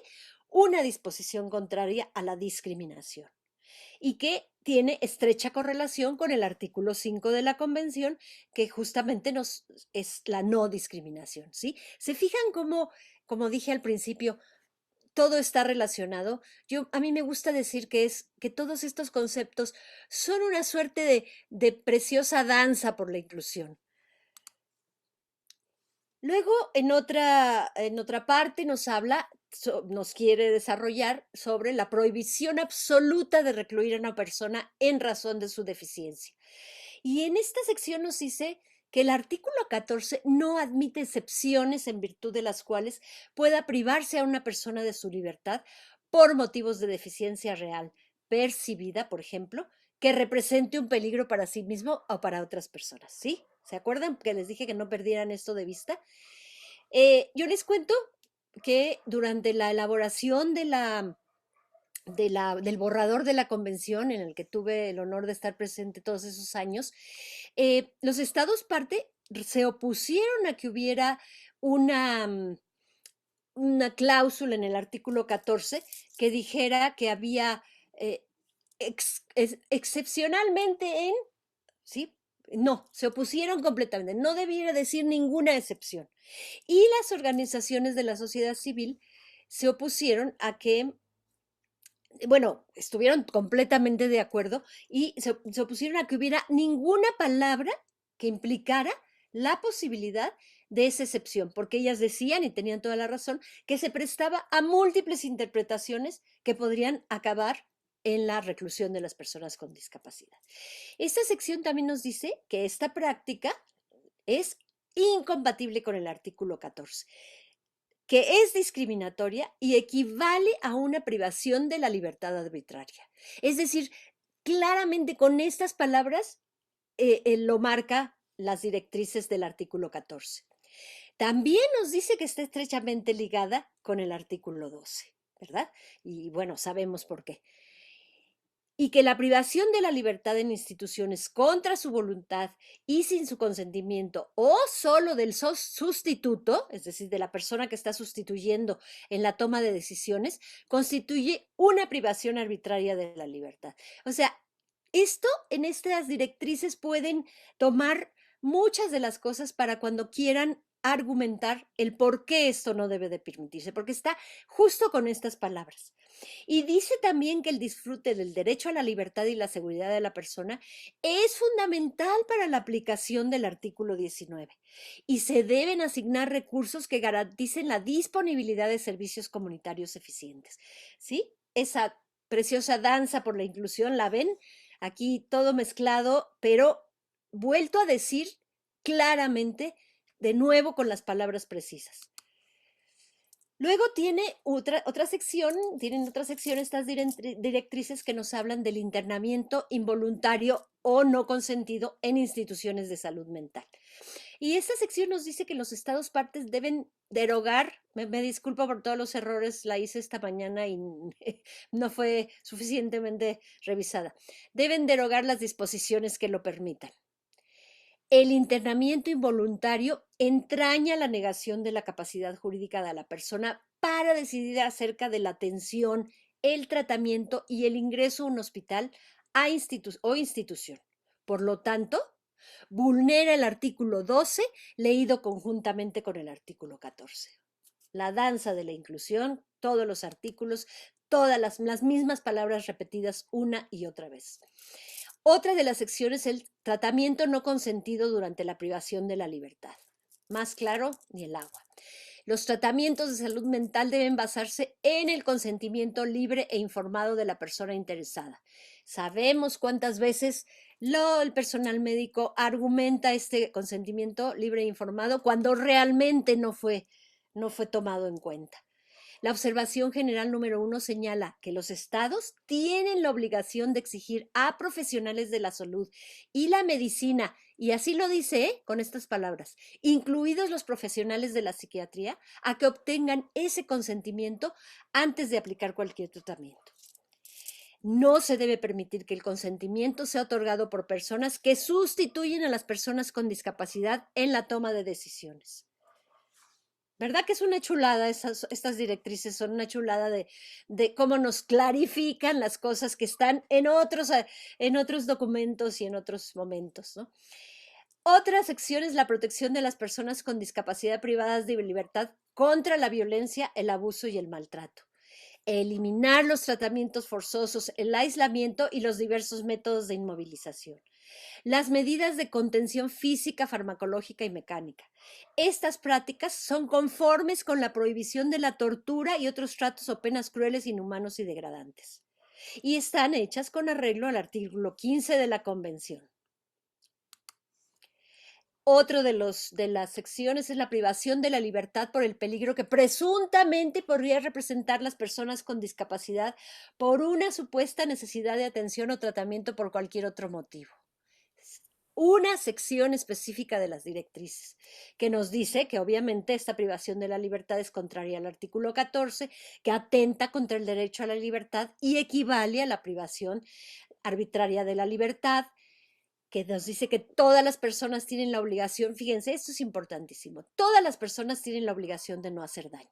una disposición contraria a la discriminación y que tiene estrecha correlación con el artículo 5 de la Convención, que justamente es la no discriminación, ¿sí? ¿Se fijan como dije al principio, todo está relacionado? A mí me gusta decir que todos estos conceptos son una suerte de preciosa danza por la inclusión. Luego, en otra parte nos habla nos quiere desarrollar sobre la prohibición absoluta de recluir a una persona en razón de su deficiencia. Y en esta sección nos dice que el artículo 14 no admite excepciones en virtud de las cuales pueda privarse a una persona de su libertad por motivos de deficiencia real percibida, por ejemplo, que represente un peligro para sí mismo o para otras personas. ¿Sí? ¿Se acuerdan que les dije que no perdieran esto de vista? Yo les cuento que durante la elaboración del borrador de la convención, en el que tuve el honor de estar presente todos esos años, los estados parte se opusieron a que hubiera una cláusula en el artículo 14 que dijera que había excepcionalmente en, ¿sí? No, se opusieron completamente, no debiera decir ninguna excepción. Y las organizaciones de la sociedad civil se opusieron a que, bueno, estuvieron completamente de acuerdo y se opusieron a que hubiera ninguna palabra que implicara la posibilidad de esa excepción, porque ellas decían, y tenían toda la razón, que se prestaba a múltiples interpretaciones que podrían acabar en la reclusión de las personas con discapacidad. Esta sección también nos dice que esta práctica es incompatible con el artículo 14, que es discriminatoria y equivale a una privación de la libertad arbitraria. Es decir, claramente con estas palabras lo marca las directrices del artículo 14. También nos dice que está estrechamente ligada con el artículo 12, ¿verdad? Y bueno, sabemos por qué. Y que la privación de la libertad en instituciones contra su voluntad y sin su consentimiento o solo del sustituto, es decir, de la persona que está sustituyendo en la toma de decisiones, constituye una privación arbitraria de la libertad. O sea, esto en estas directrices pueden tomar muchas de las cosas para cuando quieran argumentar el por qué esto no debe de permitirse, porque está justo con estas palabras. Y dice también que el disfrute del derecho a la libertad y la seguridad de la persona es fundamental para la aplicación del artículo 19 y se deben asignar recursos que garanticen la disponibilidad de servicios comunitarios eficientes. ¿Sí? Esa preciosa danza por la inclusión, ¿la ven? Aquí todo mezclado, pero vuelto a decir claramente, de nuevo con las palabras precisas. Luego tienen otra sección estas directrices que nos hablan del internamiento involuntario o no consentido en instituciones de salud mental. Y esta sección nos dice que los estados partes deben derogar, me disculpo por todos los errores, la hice esta mañana y no fue suficientemente revisada, deben derogar las disposiciones que lo permitan. El internamiento involuntario entraña la negación de la capacidad jurídica de la persona para decidir acerca de la atención, el tratamiento y el ingreso a un hospital o institución. Por lo tanto, vulnera el artículo 12 leído conjuntamente con el artículo 14. La danza de la inclusión, todos los artículos, todas las mismas palabras repetidas una y otra vez. Otra de las secciones es el tratamiento no consentido durante la privación de la libertad. Más claro, ni el agua. Los tratamientos de salud mental deben basarse en el consentimiento libre e informado de la persona interesada. Sabemos cuántas veces el personal médico argumenta este consentimiento libre e informado cuando realmente no fue tomado en cuenta. La observación general número 1 señala que los estados tienen la obligación de exigir a profesionales de la salud y la medicina, y así lo dice con estas palabras, incluidos los profesionales de la psiquiatría, a que obtengan ese consentimiento antes de aplicar cualquier tratamiento. No se debe permitir que el consentimiento sea otorgado por personas que sustituyen a las personas con discapacidad en la toma de decisiones. ¿Verdad que es una chulada? Estas directrices son una chulada de cómo nos clarifican las cosas que están en otros documentos y en otros momentos, ¿no? Otra sección es la protección de las personas con discapacidad privadas de libertad contra la violencia, el abuso y el maltrato. eliminar los tratamientos forzosos, el aislamiento y los diversos métodos de inmovilización. Las medidas de contención física, farmacológica y mecánica. Estas prácticas son conformes con la prohibición de la tortura y otros tratos o penas crueles, inhumanos y degradantes. Y están hechas con arreglo al artículo 15 de la Convención. Otro de las secciones es la privación de la libertad por el peligro que presuntamente podría representar las personas con discapacidad por una supuesta necesidad de atención o tratamiento por cualquier otro motivo. Una sección específica de las directrices que nos dice que obviamente esta privación de la libertad es contraria al artículo 14, que atenta contra el derecho a la libertad y equivale a la privación arbitraria de la libertad, que nos dice que todas las personas tienen la obligación, fíjense, esto es importantísimo, todas las personas tienen la obligación de no hacer daño.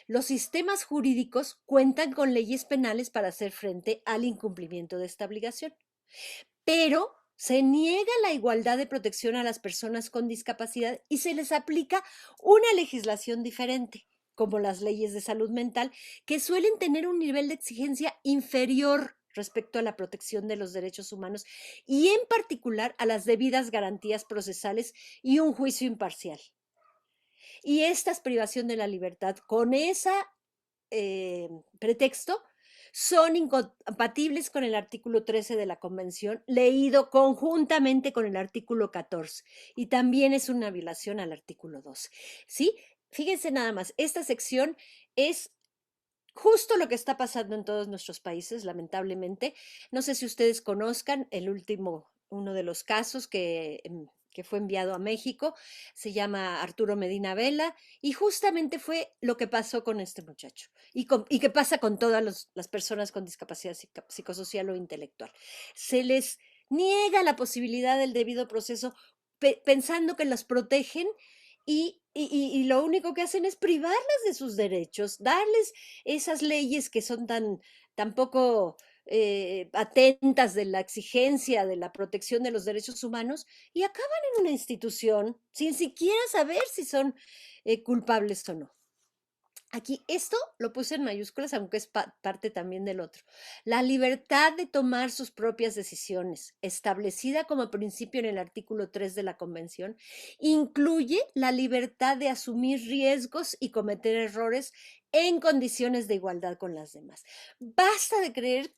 Los sistemas jurídicos cuentan con leyes penales para hacer frente al incumplimiento de esta obligación, pero se niega la igualdad de protección a las personas con discapacidad y se les aplica una legislación diferente, como las leyes de salud mental, que suelen tener un nivel de exigencia inferior respecto a la protección de los derechos humanos y en particular a las debidas garantías procesales y un juicio imparcial. Y esta privación de la libertad con ese pretexto son incompatibles con el artículo 13 de la Convención, leído conjuntamente con el artículo 14, y también es una violación al artículo 12. ¿Sí? Fíjense nada más, esta sección es justo lo que está pasando en todos nuestros países, lamentablemente. No sé si ustedes conozcan uno de los casos que fue enviado a México, se llama Arturo Medina Vela, y justamente fue lo que pasó con este muchacho, y que pasa con todas las personas con discapacidad psicosocial o intelectual. Se les niega la posibilidad del debido proceso pensando que las protegen y lo único que hacen es privarlas de sus derechos, darles esas leyes que son tan poco atentas de la exigencia de la protección de los derechos humanos y acaban en una institución sin siquiera saber si son culpables o no. Aquí esto lo puse en mayúsculas, aunque es parte también del otro. La libertad de tomar sus propias decisiones, establecida como principio en el artículo 3 de la Convención, incluye la libertad de asumir riesgos y cometer errores en condiciones de igualdad con las demás. Basta de creer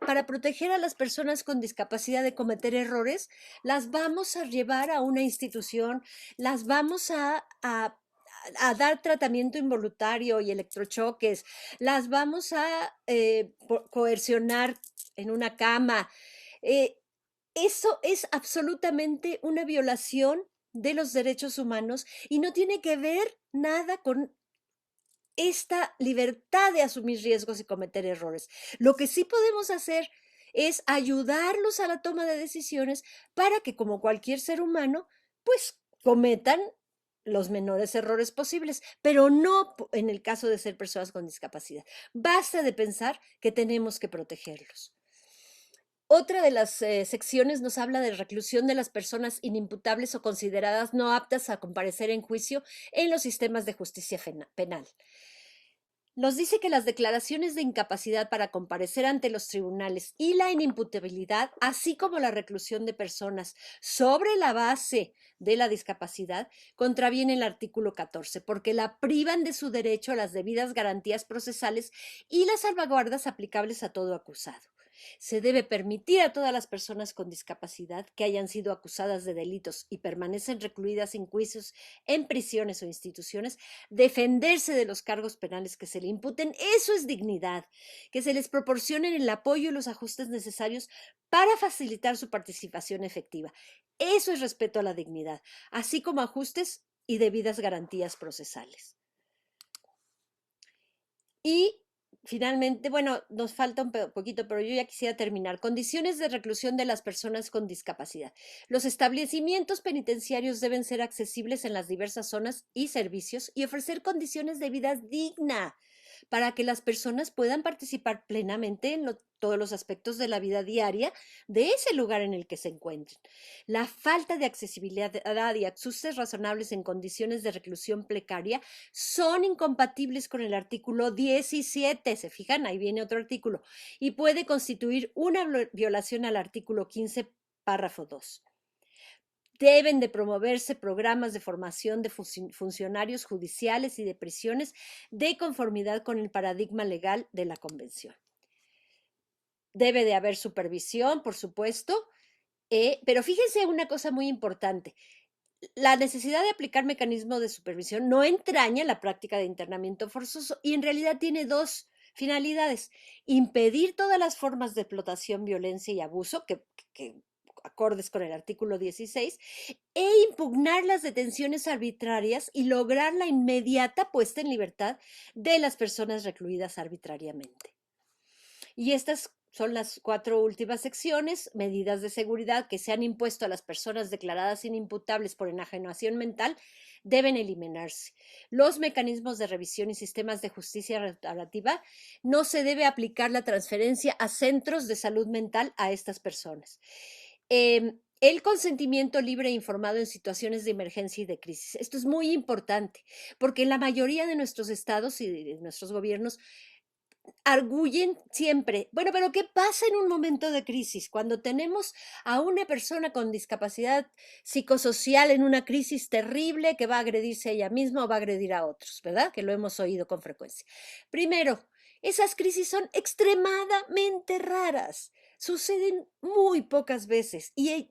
para proteger a las personas con discapacidad de cometer errores, las vamos a llevar a una institución, las vamos a dar tratamiento involuntario y electrochoques, las vamos a coercionar en una cama. Eso es absolutamente una violación de los derechos humanos y no tiene que ver nada con esta libertad de asumir riesgos y cometer errores. Lo que sí podemos hacer es ayudarlos a la toma de decisiones para que, como cualquier ser humano, pues cometan los menores errores posibles, pero no en el caso de ser personas con discapacidad. Basta de pensar que tenemos que protegerlos. Otra de las secciones nos habla de reclusión de las personas inimputables o consideradas no aptas a comparecer en juicio en los sistemas de justicia penal. Nos dice que las declaraciones de incapacidad para comparecer ante los tribunales y la inimputabilidad, así como la reclusión de personas sobre la base de la discapacidad, contraviene el artículo 14, porque la privan de su derecho a las debidas garantías procesales y las salvaguardas aplicables a todo acusado. Se debe permitir a todas las personas con discapacidad que hayan sido acusadas de delitos y permanecen recluidas sin juicios en prisiones o instituciones defenderse de los cargos penales que se le imputen. Eso es dignidad, que se les proporcionen el apoyo y los ajustes necesarios para facilitar su participación efectiva. Eso es respeto a la dignidad, así como ajustes y debidas garantías procesales. Y finalmente, bueno, nos falta un poquito, pero yo ya quisiera terminar. Condiciones de reclusión de las personas con discapacidad. Los establecimientos penitenciarios deben ser accesibles en las diversas zonas y servicios y ofrecer condiciones de vida digna para que las personas puedan participar plenamente en todos los aspectos de la vida diaria de ese lugar en el que se encuentren. La falta de accesibilidad y ajustes razonables en condiciones de reclusión precaria son incompatibles con el artículo 17, ¿se fijan? Ahí viene otro artículo, y puede constituir una violación al artículo 15, párrafo 2. Deben de promoverse programas de formación de funcionarios judiciales y de prisiones de conformidad con el paradigma legal de la Convención. Debe de haber supervisión, por supuesto, pero fíjense una cosa muy importante. La necesidad de aplicar mecanismos de supervisión no entraña la práctica de internamiento forzoso y en realidad tiene dos finalidades: impedir todas las formas de explotación, violencia y abuso que acordes con el artículo 16, e impugnar las detenciones arbitrarias y lograr la inmediata puesta en libertad de las personas recluidas arbitrariamente. Y estas son las 4 últimas secciones: medidas de seguridad que se han impuesto a las personas declaradas inimputables por enajenación mental deben eliminarse. Los mecanismos de revisión y sistemas de justicia restaurativa, no se debe aplicar la transferencia a centros de salud mental a estas personas. El consentimiento libre e informado en situaciones de emergencia y de crisis. Esto es muy importante, porque en la mayoría de nuestros estados y de nuestros gobiernos arguyen siempre, bueno, pero ¿qué pasa en un momento de crisis? Cuando tenemos a una persona con discapacidad psicosocial en una crisis terrible que va a agredirse a ella misma o va a agredir a otros, ¿verdad? Que lo hemos oído con frecuencia. Primero, esas crisis son extremadamente raras. Suceden muy pocas veces y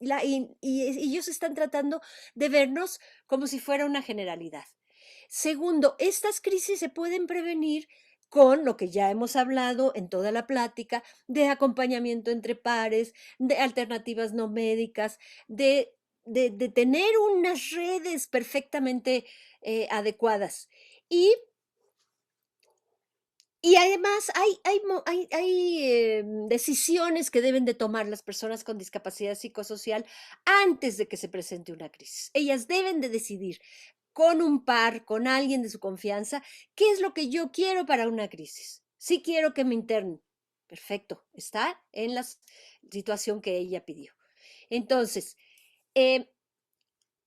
ellos están tratando de vernos como si fuera una generalidad. Segundo, estas crisis se pueden prevenir con lo que ya hemos hablado en toda la plática, de acompañamiento entre pares, de alternativas no médicas, de tener unas redes perfectamente adecuadas. Y además hay decisiones que deben de tomar las personas con discapacidad psicosocial antes de que se presente una crisis. Ellas deben de decidir con un par, con alguien de su confianza, qué es lo que yo quiero para una crisis. Si quiero que me internen, perfecto, está en la situación que ella pidió. Entonces,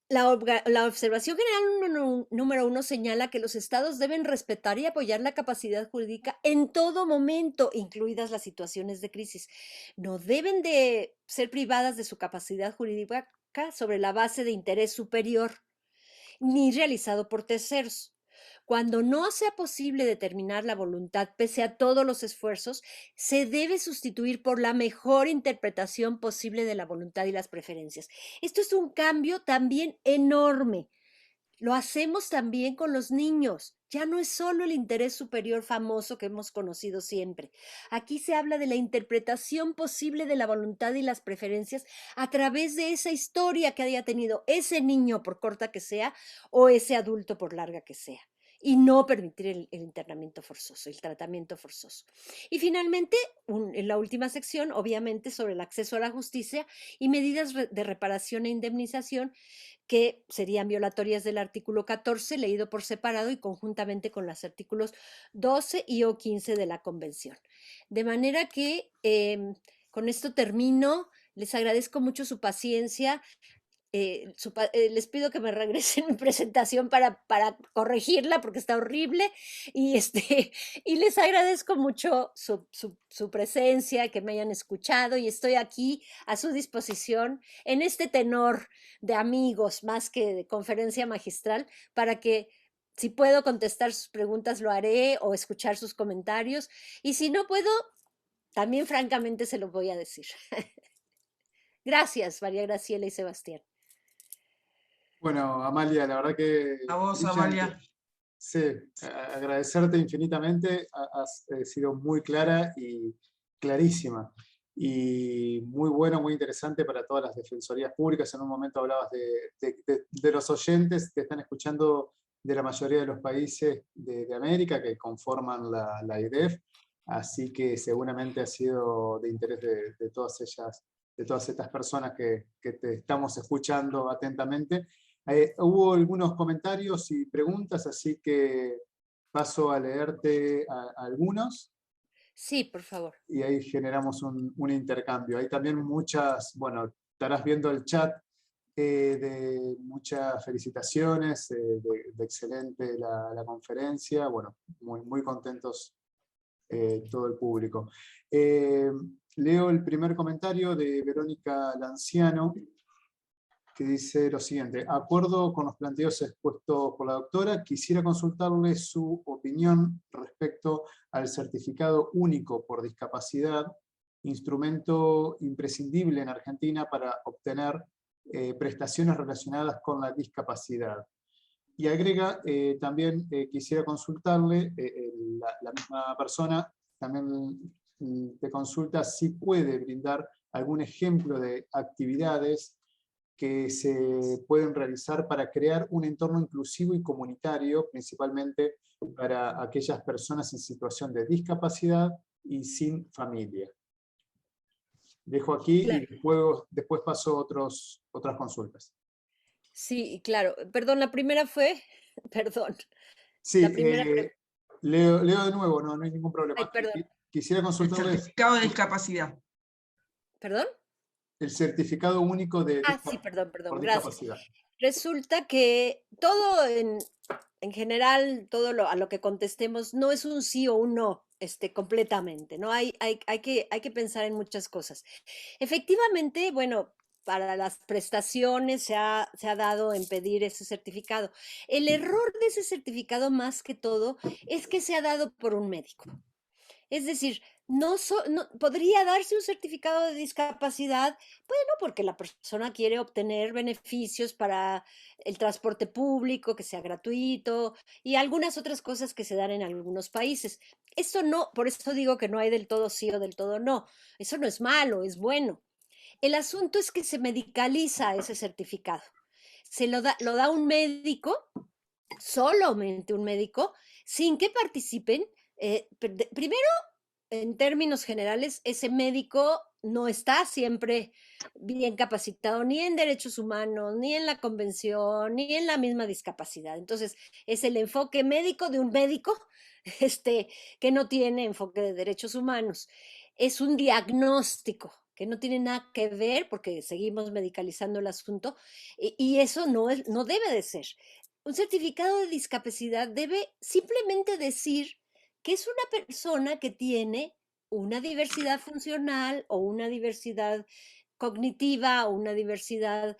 la observación general número 1 señala que los estados deben respetar y apoyar la capacidad jurídica en todo momento, incluidas las situaciones de crisis. No deben de ser privadas de su capacidad jurídica sobre la base de interés superior, ni realizado por terceros. Cuando no sea posible determinar la voluntad pese a todos los esfuerzos, se debe sustituir por la mejor interpretación posible de la voluntad y las preferencias. Esto es un cambio también enorme. Lo hacemos también con los niños. Ya no es solo el interés superior famoso que hemos conocido siempre. Aquí se habla de la interpretación posible de la voluntad y las preferencias a través de esa historia que haya tenido ese niño, por corta que sea, o ese adulto, por larga que sea. Y no permitir el internamiento forzoso, el tratamiento forzoso. Y finalmente, en la última sección, obviamente, sobre el acceso a la justicia y medidas de reparación e indemnización, que serían violatorias del artículo 14, leído por separado y conjuntamente con los artículos 12 y o 15 de la Convención. De manera que con esto termino. Les agradezco mucho su paciencia. Les pido que me regresen mi presentación para corregirla porque está horrible y, y les agradezco mucho su presencia, que me hayan escuchado, y estoy aquí a su disposición en este tenor de amigos más que de conferencia magistral, para que si puedo contestar sus preguntas lo haré, o escuchar sus comentarios, y si no puedo, también francamente se lo voy a decir. Gracias, María Graciela y Sebastián. Bueno, Amalia, la verdad que... A vos, Amalia. Sí, agradecerte infinitamente. Has sido muy clara y clarísima. Y muy bueno, muy interesante para todas las defensorías públicas. En un momento hablabas de los oyentes que están escuchando de la mayoría de los países de América que conforman la IDEF. Así que seguramente ha sido de interés de todas ellas, de todas estas personas que te estamos escuchando atentamente. Hubo algunos comentarios y preguntas, así que paso a leerte algunos Sí, por favor. y ahí generamos un intercambio. Hay también muchas, bueno, estarás viendo el chat de muchas felicitaciones, de excelente la conferencia, bueno, muy contentos todo el público. Leo el primer comentario de Verónica Lanciano, que dice lo siguiente: acuerdo con los planteos expuestos por la doctora, quisiera consultarle su opinión respecto al certificado único por discapacidad, instrumento imprescindible en Argentina para obtener prestaciones relacionadas con la discapacidad. Y agrega, también quisiera consultarle, la misma persona también te consulta si puede brindar algún ejemplo de actividades que se pueden realizar para crear un entorno inclusivo y comunitario, principalmente para aquellas personas en situación de discapacidad y sin familia. Dejo aquí Claro. y después paso a otras consultas. Sí, claro. Perdón, la primera fue, perdón, Sí, la primera pregunta. leo de nuevo, no hay ningún Ay, problema. perdón, Quisiera El consultarles certificado de discapacidad. perdón. el certificado único Sí, perdón, por gracias. discapacidad. Resulta que todo en general, a lo que contestemos, no es un sí o un no, completamente, ¿no? Hay que pensar en muchas cosas. Efectivamente, bueno, para las prestaciones se ha dado en pedir ese certificado. El error de ese certificado, más que todo, es que se ha dado por un médico. Es decir, no podría darse un certificado de discapacidad, bueno, porque la persona quiere obtener beneficios para el transporte público, que sea gratuito, y algunas otras cosas que se dan en algunos países. Esto no, por eso digo que no hay del todo sí o del todo no. Eso no es malo, es bueno. El asunto es que se medicaliza ese certificado. Lo da un médico, solamente un médico, sin que participen. Primero, en términos generales, ese médico no está siempre bien capacitado ni en derechos humanos, ni en la convención, ni en la misma discapacidad. Entonces, es el enfoque médico de un médico que no tiene enfoque de derechos humanos. Es un diagnóstico que no tiene nada que ver, porque seguimos medicalizando el asunto, y eso no debe de ser. Un certificado de discapacidad debe simplemente decir que es una persona que tiene una diversidad funcional o una diversidad cognitiva o una diversidad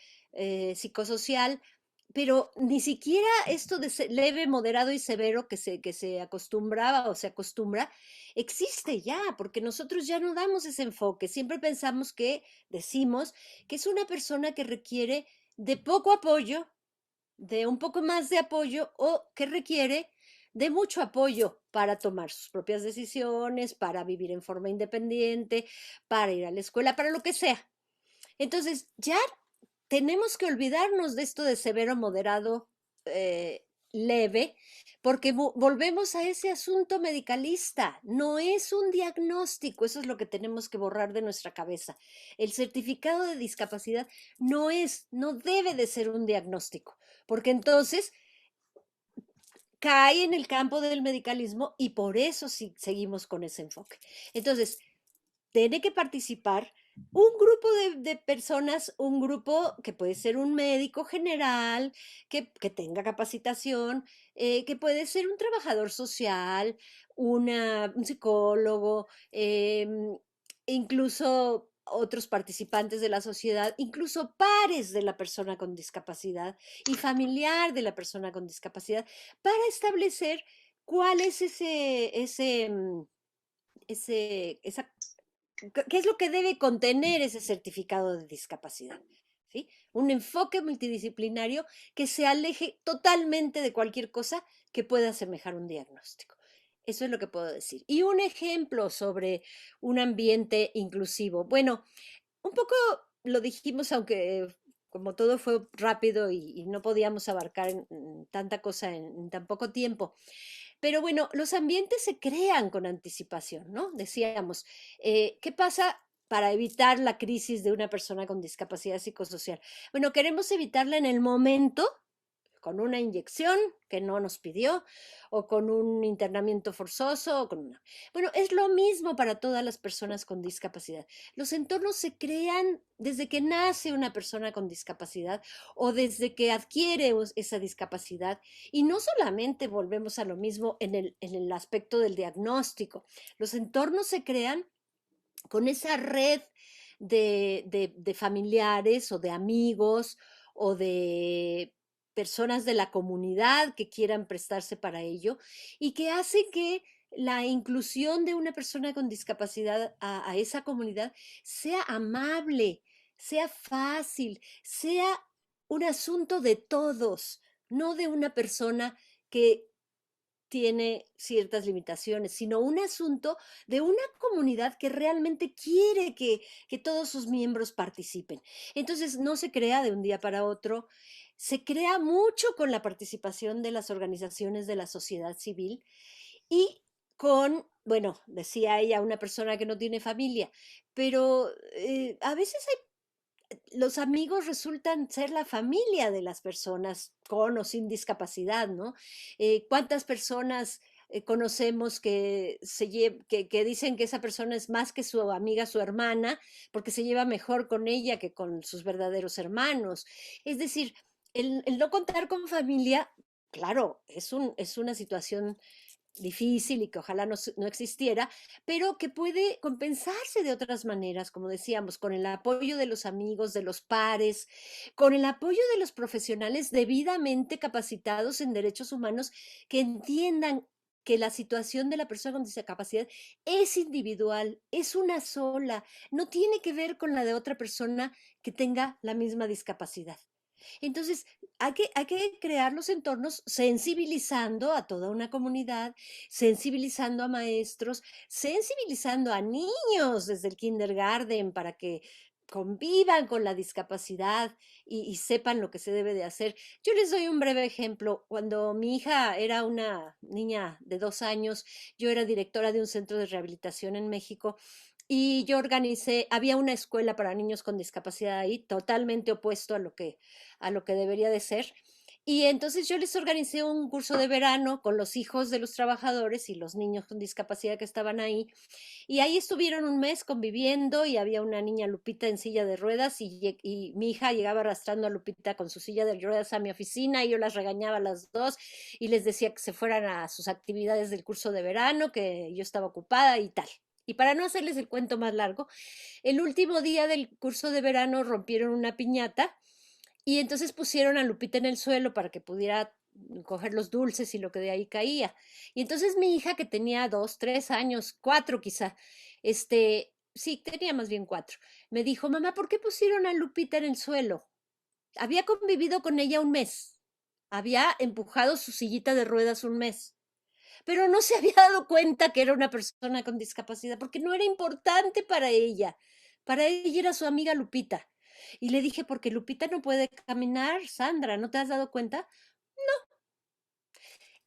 psicosocial, pero ni siquiera esto de leve, moderado y severo que se acostumbraba o se acostumbra, existe ya, porque nosotros ya no damos ese enfoque. Siempre pensamos decimos que es una persona que requiere de poco apoyo, de un poco más de apoyo o que requiere de mucho apoyo para tomar sus propias decisiones, para vivir en forma independiente, para ir a la escuela, para lo que sea. Entonces, ya tenemos que olvidarnos de esto de severo, moderado, leve, porque volvemos a ese asunto medicalista. No es un diagnóstico, eso es lo que tenemos que borrar de nuestra cabeza. El certificado de discapacidad no debe de ser un diagnóstico, porque entonces cae en el campo del medicalismo y por eso sí, seguimos con ese enfoque. Entonces, tiene que participar un grupo de personas, un grupo que puede ser un médico general, que tenga capacitación, que puede ser un trabajador social, un psicólogo, incluso otros participantes de la sociedad, incluso pares de la persona con discapacidad y familiar de la persona con discapacidad, para establecer cuál es esa ¿qué es lo que debe contener ese certificado de discapacidad? ¿Sí? Un enfoque multidisciplinario que se aleje totalmente de cualquier cosa que pueda asemejar un diagnóstico. Eso es lo que puedo decir. Y un ejemplo sobre un ambiente inclusivo. Bueno, un poco lo dijimos, aunque como todo fue rápido y no podíamos abarcar tanta cosa en tan poco tiempo. Pero bueno, los ambientes se crean con anticipación, ¿no? Decíamos, ¿qué pasa para evitar la crisis de una persona con discapacidad psicosocial? Bueno, queremos evitarla en el momento con una inyección que no nos pidió, o con un internamiento forzoso, o con una... Bueno, es lo mismo para todas las personas con discapacidad. Los entornos se crean desde que nace una persona con discapacidad o desde que adquiere esa discapacidad. Y no solamente volvemos a lo mismo en el aspecto del diagnóstico. Los entornos se crean con esa red de familiares o de amigos o de personas de la comunidad que quieran prestarse para ello y que hace que la inclusión de una persona con discapacidad a esa comunidad sea amable, sea fácil, sea un asunto de todos, no de una persona que tiene ciertas limitaciones, sino un asunto de una comunidad que realmente quiere que todos sus miembros participen. Entonces, no se crea de un día para otro, se crea mucho con la participación de las organizaciones de la sociedad civil y con, bueno, decía ella, una persona que no tiene familia, pero a veces los amigos resultan ser la familia de las personas con o sin discapacidad, ¿no? ¿Cuántas personas conocemos que dicen que esa persona es más que su amiga, su hermana, porque se lleva mejor con ella que con sus verdaderos hermanos? Es decir, el no contar con familia, claro, es una situación difícil y que ojalá no existiera, pero que puede compensarse de otras maneras, como decíamos, con el apoyo de los amigos, de los pares, con el apoyo de los profesionales debidamente capacitados en derechos humanos que entiendan que la situación de la persona con discapacidad es individual, es una sola, no tiene que ver con la de otra persona que tenga la misma discapacidad. Entonces, hay que crear los entornos sensibilizando a toda una comunidad, sensibilizando a maestros, sensibilizando a niños desde el kindergarten para que convivan con la discapacidad y sepan lo que se debe de hacer. Yo les doy un breve ejemplo. Cuando mi hija era una niña de 2 años, yo era directora de un centro de rehabilitación en México y yo organicé, había una escuela para niños con discapacidad ahí, totalmente opuesto a lo que debería de ser. Y entonces yo les organicé un curso de verano con los hijos de los trabajadores y los niños con discapacidad que estaban ahí. Y ahí estuvieron un mes conviviendo y había una niña Lupita en silla de ruedas y mi hija llegaba arrastrando a Lupita con su silla de ruedas a mi oficina y yo las regañaba a las dos y les decía que se fueran a sus actividades del curso de verano, que yo estaba ocupada y tal. Y para no hacerles el cuento más largo, el último día del curso de verano rompieron una piñata y entonces pusieron a Lupita en el suelo para que pudiera coger los dulces y lo que de ahí caía. Y entonces mi hija, que tenía 2, 3 años, 4 quizá, sí, tenía más bien 4, me dijo, mamá, ¿por qué pusieron a Lupita en el suelo? Había convivido con ella un mes, había empujado su sillita de ruedas un mes, pero no se había dado cuenta que era una persona con discapacidad, porque no era importante para ella era su amiga Lupita. Y le dije, porque Lupita no puede caminar, Sandra, ¿no te has dado cuenta?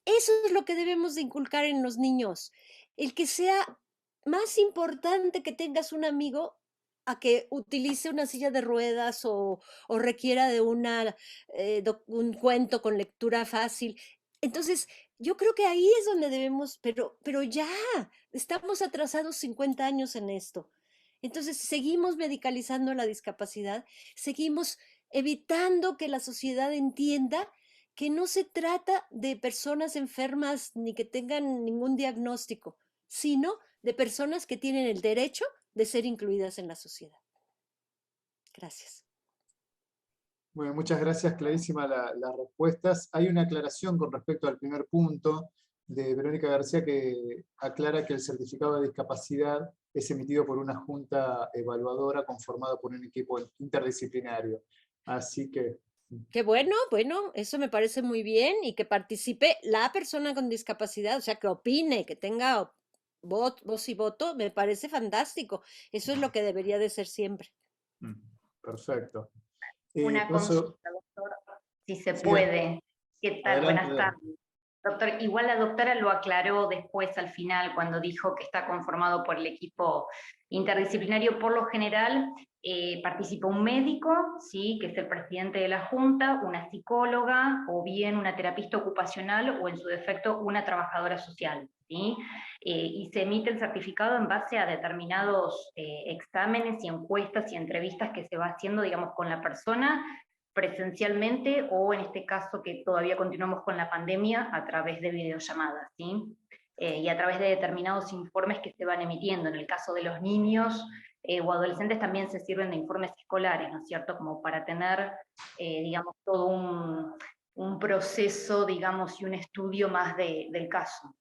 Eso es lo que debemos de inculcar en los niños, el que sea más importante que tengas un amigo a que utilice una silla de ruedas o requiera de un cuento con lectura fácil. Entonces, yo creo que ahí es donde debemos, pero ya, estamos atrasados 50 años en esto. Entonces, seguimos medicalizando la discapacidad, seguimos evitando que la sociedad entienda que no se trata de personas enfermas ni que tengan ningún diagnóstico, sino de personas que tienen el derecho de ser incluidas en la sociedad. Gracias. Bueno, muchas gracias, clarísima las respuestas. Hay una aclaración con respecto al primer punto de Verónica García que aclara que el certificado de discapacidad es emitido por una junta evaluadora conformada por un equipo interdisciplinario. Así que... Qué bueno, eso me parece muy bien y que participe la persona con discapacidad, o sea, que opine, que tenga voz y voto, me parece fantástico. Eso es lo que debería de ser siempre. Perfecto. Una consulta, doctor, si se puede. ¿Qué tal? Adelante. Buenas tardes. Doctor, igual la doctora lo aclaró después al final cuando dijo que está conformado por el equipo interdisciplinario. Por lo general participa un médico, ¿sí?, que es el presidente de la Junta, una psicóloga o bien una terapista ocupacional o en su defecto una trabajadora social, ¿sí? Y se emite el certificado en base a determinados exámenes y encuestas y entrevistas que se va haciendo, digamos, con la persona presencialmente o en este caso que todavía continuamos con la pandemia a través de videollamadas, ¿sí? Y a través de determinados informes que se van emitiendo. En el caso de los niños o adolescentes también se sirven de informes escolares, ¿no es cierto? Como para tener, digamos, todo un proceso, digamos, y un estudio más del caso.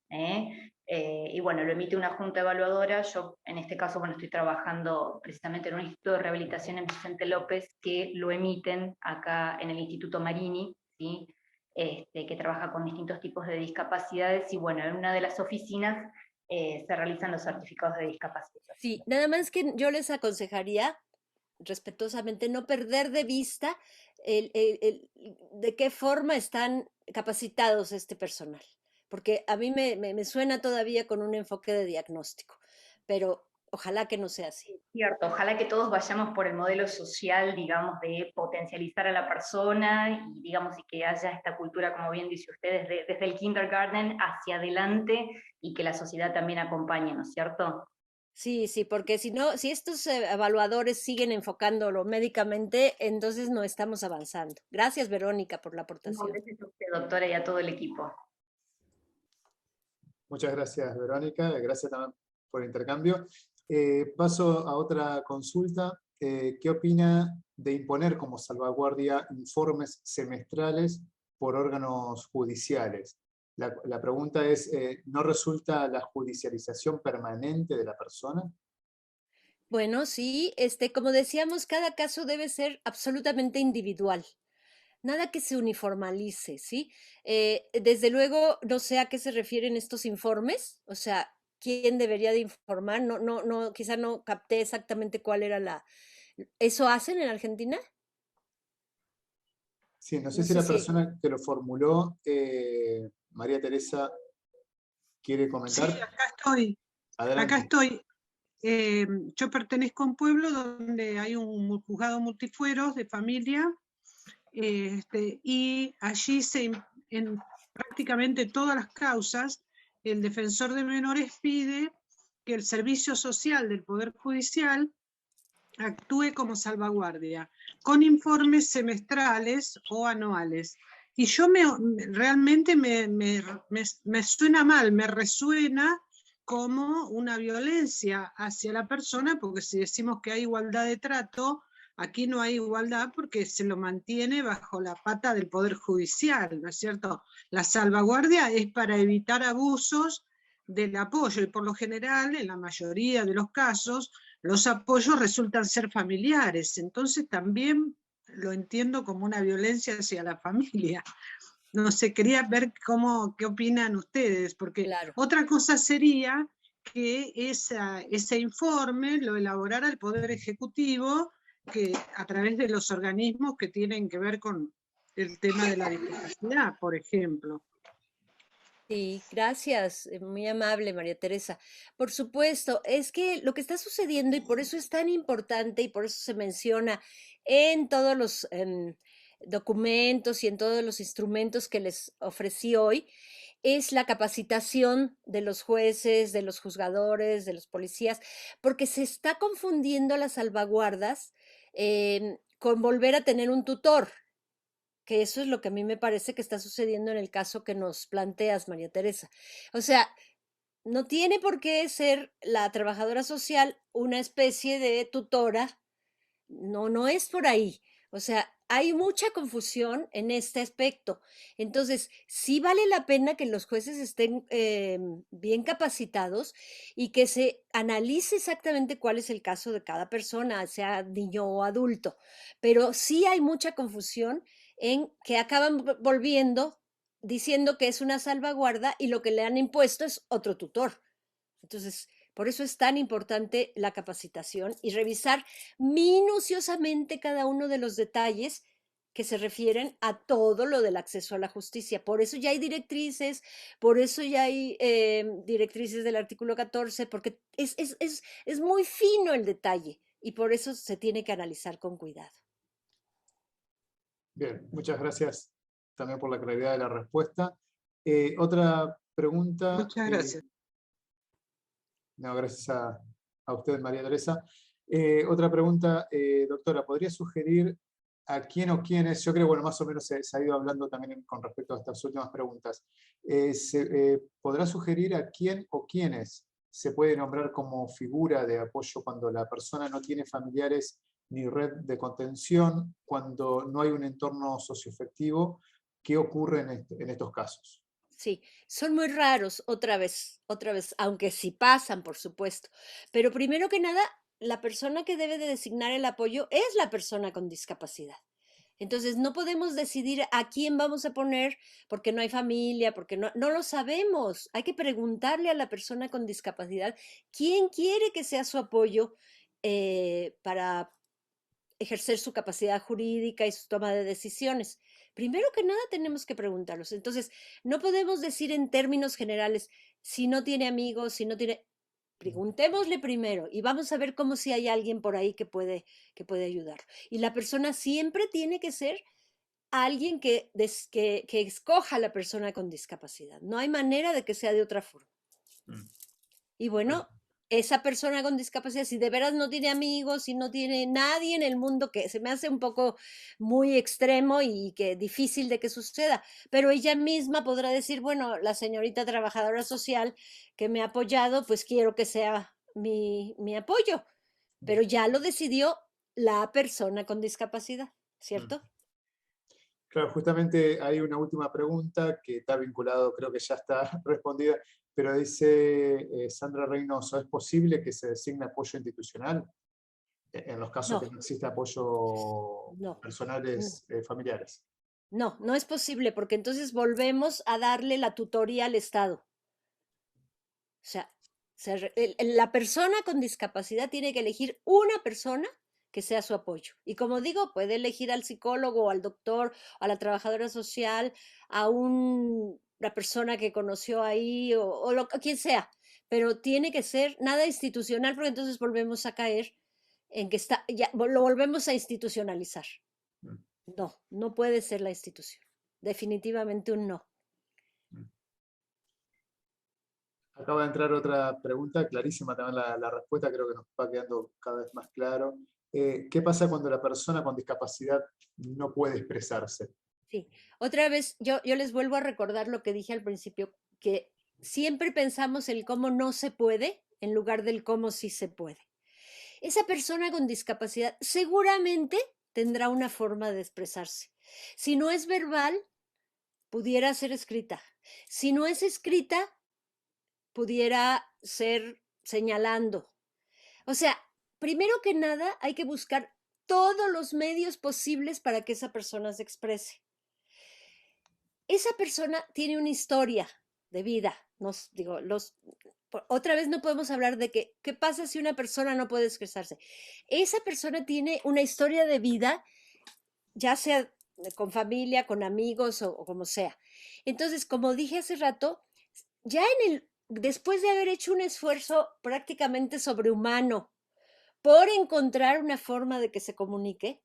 Y bueno, lo emite una junta evaluadora. Yo en este caso, bueno, estoy trabajando precisamente en un instituto de rehabilitación en Vicente López que lo emiten acá en el Instituto Marini, ¿sí? Que trabaja con distintos tipos de discapacidades y bueno, en una de las oficinas se realizan los certificados de discapacidad. Sí, nada más que yo les aconsejaría respetuosamente no perder de vista de qué forma están capacitados este personal, porque a mí me suena todavía con un enfoque de diagnóstico, pero ojalá que no sea así. Cierto, ojalá que todos vayamos por el modelo social, digamos, de potencializar a la persona y, digamos, y que haya esta cultura, como bien dice usted, desde el kindergarten hacia adelante y que la sociedad también acompañe, ¿no es cierto? Sí, sí, porque si no, si estos evaluadores siguen enfocándolo médicamente, entonces no estamos avanzando. Gracias, Verónica, por la No, aportación. gracias a usted, doctora, y a todo el equipo. Muchas gracias, Verónica. Gracias también por el intercambio. Paso a otra consulta. ¿Qué opina de imponer como salvaguardia informes semestrales por órganos judiciales? La pregunta es, ¿no resulta la judicialización permanente de la persona? Bueno, sí, como decíamos, cada caso debe ser absolutamente individual. Nada que se uniformalice, ¿sí? Desde luego, no sé a qué se refieren estos informes, o sea, quién debería de informar, no, quizá no capté exactamente cuál era ¿Eso hacen en Argentina? Sí, no sé No si sé la si. persona que lo formuló, María Teresa, quiere Sí, comentar. acá estoy. Acá Adelante. estoy. Yo pertenezco a un pueblo donde hay un juzgado multifueros de familia, y allí en prácticamente todas las causas, el defensor de menores pide que el servicio social del Poder Judicial actúe como salvaguardia, con informes semestrales o anuales. Y yo realmente me suena mal, me resuena como una violencia hacia la persona, porque si decimos que hay igualdad de trato, aquí no hay igualdad porque se lo mantiene bajo la pata del Poder Judicial, ¿no es cierto? La salvaguardia es para evitar abusos del apoyo, y por lo general, en la mayoría de los casos, los apoyos resultan ser familiares, entonces también lo entiendo como una violencia hacia la familia. No sé, quería ver qué opinan ustedes, porque Claro. otra cosa sería que ese informe lo elaborara el Poder Ejecutivo, que a través de los organismos que tienen que ver con el tema de la discapacidad, por ejemplo. Sí, gracias, muy amable María Teresa. Por supuesto, es que lo que está sucediendo y por eso es tan importante y por eso se menciona en todos los documentos y en todos los instrumentos que les ofrecí hoy, es la capacitación de los jueces, de los juzgadores, de los policías, porque se está confundiendo las salvaguardas con volver a tener un tutor, que eso es lo que a mí me parece que está sucediendo en el caso que nos planteas, María Teresa. O sea, no tiene por qué ser la trabajadora social una especie de tutora, no es por ahí. O sea, hay mucha confusión en este aspecto. Entonces, sí vale la pena que los jueces estén bien capacitados y que se analice exactamente cuál es el caso de cada persona, sea niño o adulto. Pero sí hay mucha confusión en que acaban volviendo diciendo que es una salvaguarda y lo que le han impuesto es otro tutor. Entonces, por eso es tan importante la capacitación y revisar minuciosamente cada uno de los detalles que se refieren a todo lo del acceso a la justicia. Por eso ya hay directrices, por eso ya hay directrices del artículo 14, porque es muy fino el detalle y por eso se tiene que analizar con cuidado. Bien, muchas gracias también por la claridad de la respuesta. Otra pregunta. Muchas gracias. No, gracias a usted, María Teresa. Otra pregunta, doctora, ¿podría sugerir a quién o quiénes? Yo creo, bueno, más o menos se ha ido hablando también con respecto a estas últimas preguntas. ¿Podrá sugerir a quién o quiénes se puede nombrar como figura de apoyo cuando la persona no tiene familiares ni red de contención, cuando no hay un entorno socioafectivo? ¿Qué ocurre en estos casos? Sí, son muy raros, otra vez, aunque sí pasan, por supuesto. Pero primero que nada, la persona que debe de designar el apoyo es la persona con discapacidad. Entonces, no podemos decidir a quién vamos a poner porque no hay familia, porque no lo sabemos. Hay que preguntarle a la persona con discapacidad quién quiere que sea su apoyo para ejercer su capacidad jurídica y su toma de decisiones. Primero que nada tenemos que preguntarlos. Entonces, no podemos decir en términos generales, si no tiene amigos, si no tiene... Preguntémosle primero y vamos a ver cómo si hay alguien por ahí que puede ayudar. Y la persona siempre tiene que ser alguien que escoja a la persona con discapacidad. No hay manera de que sea de otra forma. Y bueno, esa persona con discapacidad, si de veras no tiene amigos, si no tiene nadie en el mundo, que se me hace un poco muy extremo y que difícil de que suceda, pero ella misma podrá decir, bueno, la señorita trabajadora social que me ha apoyado, pues quiero que sea mi apoyo, pero ya lo decidió la persona con discapacidad, ¿cierto? Claro, justamente hay una última pregunta que está vinculado, creo que ya está respondida, pero dice Sandra Reynoso, ¿es posible que se designe apoyo institucional en los casos que no existe apoyo personales familiares? No, no es posible, porque entonces volvemos a darle la tutoría al Estado. O sea, la persona con discapacidad tiene que elegir una persona que sea su apoyo. Y como digo, puede elegir al psicólogo, al doctor, a la trabajadora social, a la persona que conoció ahí o quien sea. Pero tiene que ser nada institucional, porque entonces volvemos a caer en que lo volvemos a institucionalizar. No, no puede ser la institución. Definitivamente un no. Acaba de entrar otra pregunta, clarísima también la respuesta, creo que nos va quedando cada vez más claro. ¿Qué pasa cuando la persona con discapacidad no puede expresarse? Sí, otra vez yo les vuelvo a recordar lo que dije al principio, que siempre pensamos el cómo no se puede en lugar del cómo sí se puede. Esa persona con discapacidad seguramente tendrá una forma de expresarse. Si no es verbal, pudiera ser escrita. Si no es escrita, pudiera ser señalando. O sea, primero que nada hay que buscar todos los medios posibles para que esa persona se exprese. Esa persona tiene una historia de vida. Otra vez no podemos hablar de qué pasa si una persona no puede expresarse. Esa persona tiene una historia de vida, ya sea con familia, con amigos o como sea. Entonces, como dije hace rato, ya después de haber hecho un esfuerzo prácticamente sobrehumano por encontrar una forma de que se comunique,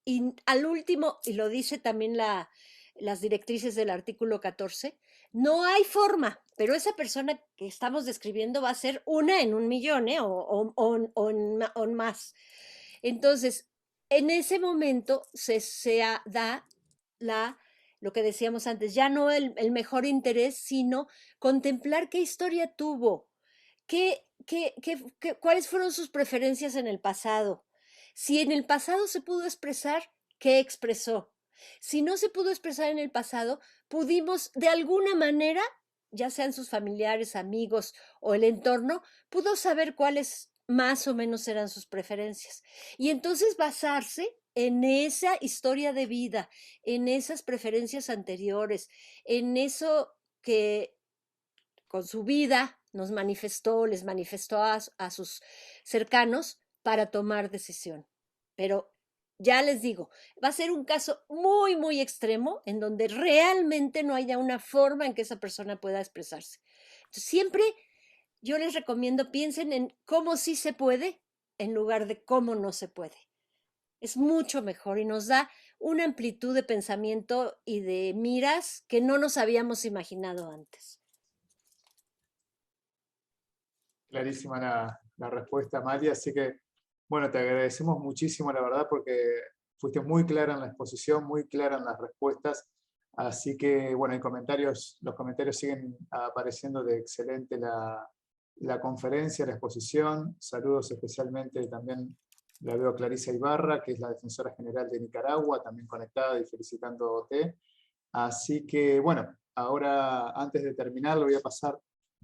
y al último, y lo dice también las directrices del artículo 14, no hay forma, pero esa persona que estamos describiendo va a ser una en 1.000.000, o más. Entonces, en ese momento se da lo que decíamos antes, ya no el mejor interés, sino contemplar qué historia tuvo, cuáles fueron sus preferencias en el pasado. Si en el pasado se pudo expresar, ¿qué expresó? Si no se pudo expresar en el pasado, pudimos de alguna manera, ya sean sus familiares, amigos o el entorno, pudo saber cuáles más o menos eran sus preferencias. Y entonces basarse en esa historia de vida, en esas preferencias anteriores, en eso que con su vida les manifestó a sus cercanos para tomar decisión. Pero Ya les digo, va a ser un caso muy, muy extremo en donde realmente no haya una forma en que esa persona pueda expresarse. Entonces, siempre yo les recomiendo piensen en cómo sí se puede en lugar de cómo no se puede. Es mucho mejor y nos da una amplitud de pensamiento y de miras que no nos habíamos imaginado antes. Clarísima la respuesta, Amalia, así que, bueno, te agradecemos muchísimo, la verdad, porque fuiste muy clara en la exposición, muy clara en las respuestas, así que, bueno, los comentarios siguen apareciendo de excelente la conferencia, la exposición. Saludos especialmente también, la veo a Clarisa Ibarra, que es la Defensora General de Nicaragua, también conectada y felicitándote. Así que, bueno, ahora, antes de terminar, le voy a pasar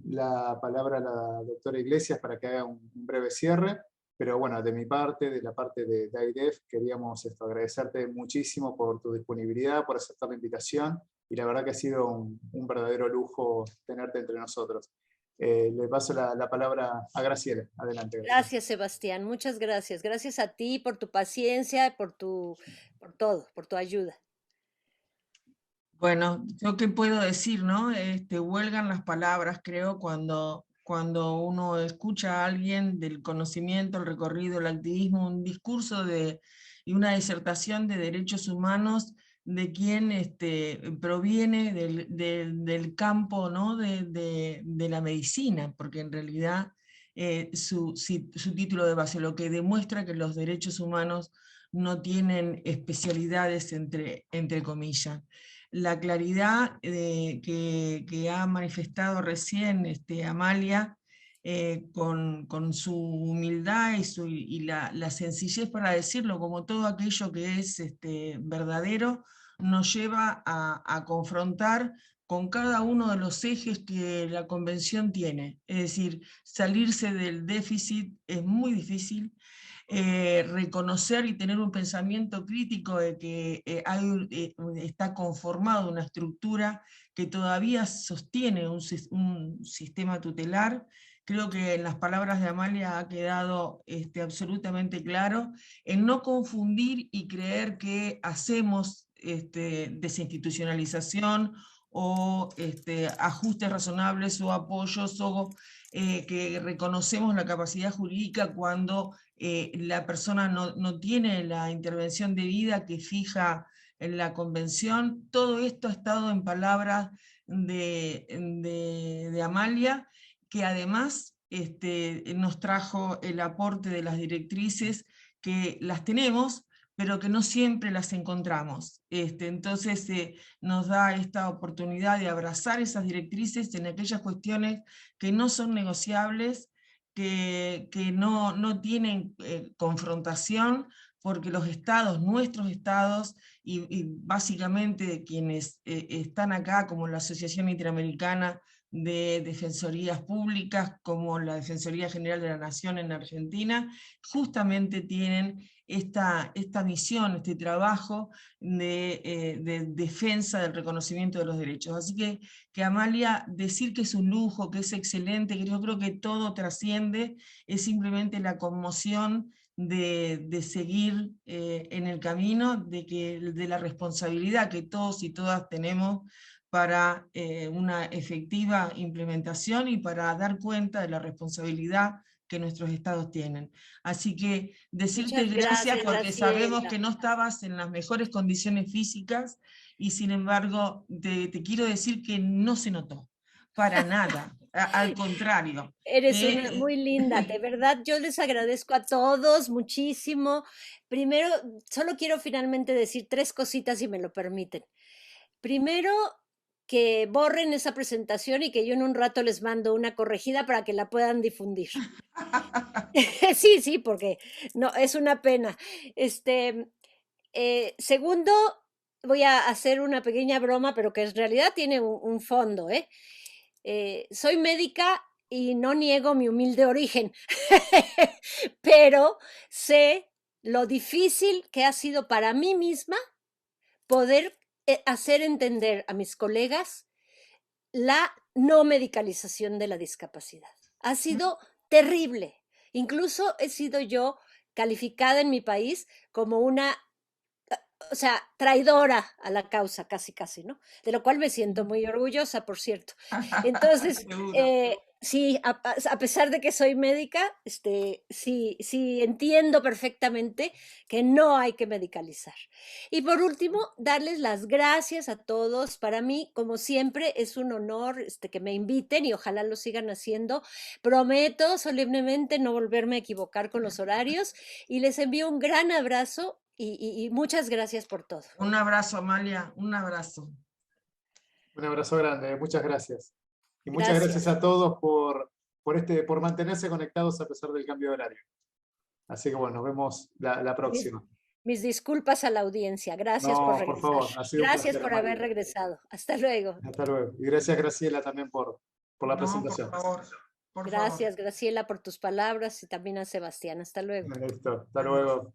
la palabra a la doctora Iglesias para que haga un breve cierre, pero bueno, de mi parte, de la parte de AIDEF, queríamos agradecerte muchísimo por tu disponibilidad, por aceptar la invitación, y la verdad que ha sido un verdadero lujo tenerte entre nosotros. Le paso la palabra a Graciela. Adelante, Graciela. Gracias, Sebastián. Muchas gracias. Gracias a ti por tu paciencia, por todo, por tu ayuda. Bueno, yo qué puedo decir, ¿no? Huelgan las palabras, creo, cuando uno escucha a alguien del conocimiento, el recorrido, el activismo, un discurso y una disertación de derechos humanos de quien proviene del campo, ¿no? de la medicina, porque en realidad su título de base lo que demuestra que los derechos humanos no tienen especialidades entre comillas. La claridad que ha manifestado recién Amalia, con su humildad y la sencillez para decirlo, como todo aquello que es verdadero, nos lleva a confrontar con cada uno de los ejes que la Convención tiene. Es decir, salirse del déficit es muy difícil. Reconocer y tener un pensamiento crítico de que está conformado una estructura que todavía sostiene un sistema tutelar. Creo que en las palabras de Amalia ha quedado absolutamente claro en no confundir y creer que hacemos desinstitucionalización o ajustes razonables o apoyos o que reconocemos la capacidad jurídica cuando la persona no tiene la intervención debida que fija en la Convención. Todo esto ha estado en palabras de Amalia, que además nos trajo el aporte de las directrices, que las tenemos, pero que no siempre las encontramos. Entonces nos da esta oportunidad de abrazar esas directrices en aquellas cuestiones que no son negociables, que no tienen confrontación, porque los estados, nuestros estados, y básicamente quienes están acá, como la Asociación Interamericana de Defensorías Públicas, como la Defensoría General de la Nación en Argentina, justamente tienen esta misión, este trabajo de defensa del reconocimiento de los derechos. Así que Amalia, decir que es un lujo, que es excelente, que yo creo que todo trasciende, es simplemente la conmoción de seguir en el camino, de la responsabilidad que todos y todas tenemos para una efectiva implementación y para dar cuenta de la responsabilidad que nuestros estados tienen. Así que decirte Muchas gracias porque Graciela. sabemos que no estabas en las mejores condiciones físicas y sin embargo te quiero decir que no se notó, para nada, al contrario. Eres una muy linda, de verdad, yo les agradezco a todos muchísimo. Primero, solo quiero finalmente decir 3 cositas, si me lo permiten. Primero, que borren esa presentación y que yo en un rato les mando una corregida para que la puedan difundir. Sí, porque no, es una pena. Segundo, voy a hacer una pequeña broma, pero que en realidad tiene un fondo, soy médica y no niego mi humilde origen, pero sé lo difícil que ha sido para mí misma poder hacer entender a mis colegas la no medicalización de la discapacidad. Ha sido terrible. Incluso he sido yo calificada en mi país como una o sea, traidora a la causa, casi, casi, ¿no? De lo cual me siento muy orgullosa, por cierto. Entonces, Seguro. sí, a pesar de que soy médica, sí entiendo perfectamente que no hay que medicalizar. Y por último, darles las gracias a todos. Para mí, como siempre, es un honor que me inviten y ojalá lo sigan haciendo. Prometo solemnemente no volverme a equivocar con los horarios y les envío un gran abrazo y muchas gracias por todo. Un abrazo, Amalia, un abrazo. Un abrazo grande, muchas gracias. Y muchas Gracias. gracias a todos por mantenerse conectados a pesar del cambio de horario. Así que bueno, nos vemos la próxima. Mis disculpas a la audiencia. Gracias No, por por regresar. favor, ha sido un Gracias placer, por María. haber regresado. Hasta luego. Hasta luego. Y gracias, Graciela, también por la No, presentación. por favor. Por Gracias, Graciela, por tus palabras y también a Sebastián. Hasta luego. Listo, hasta luego.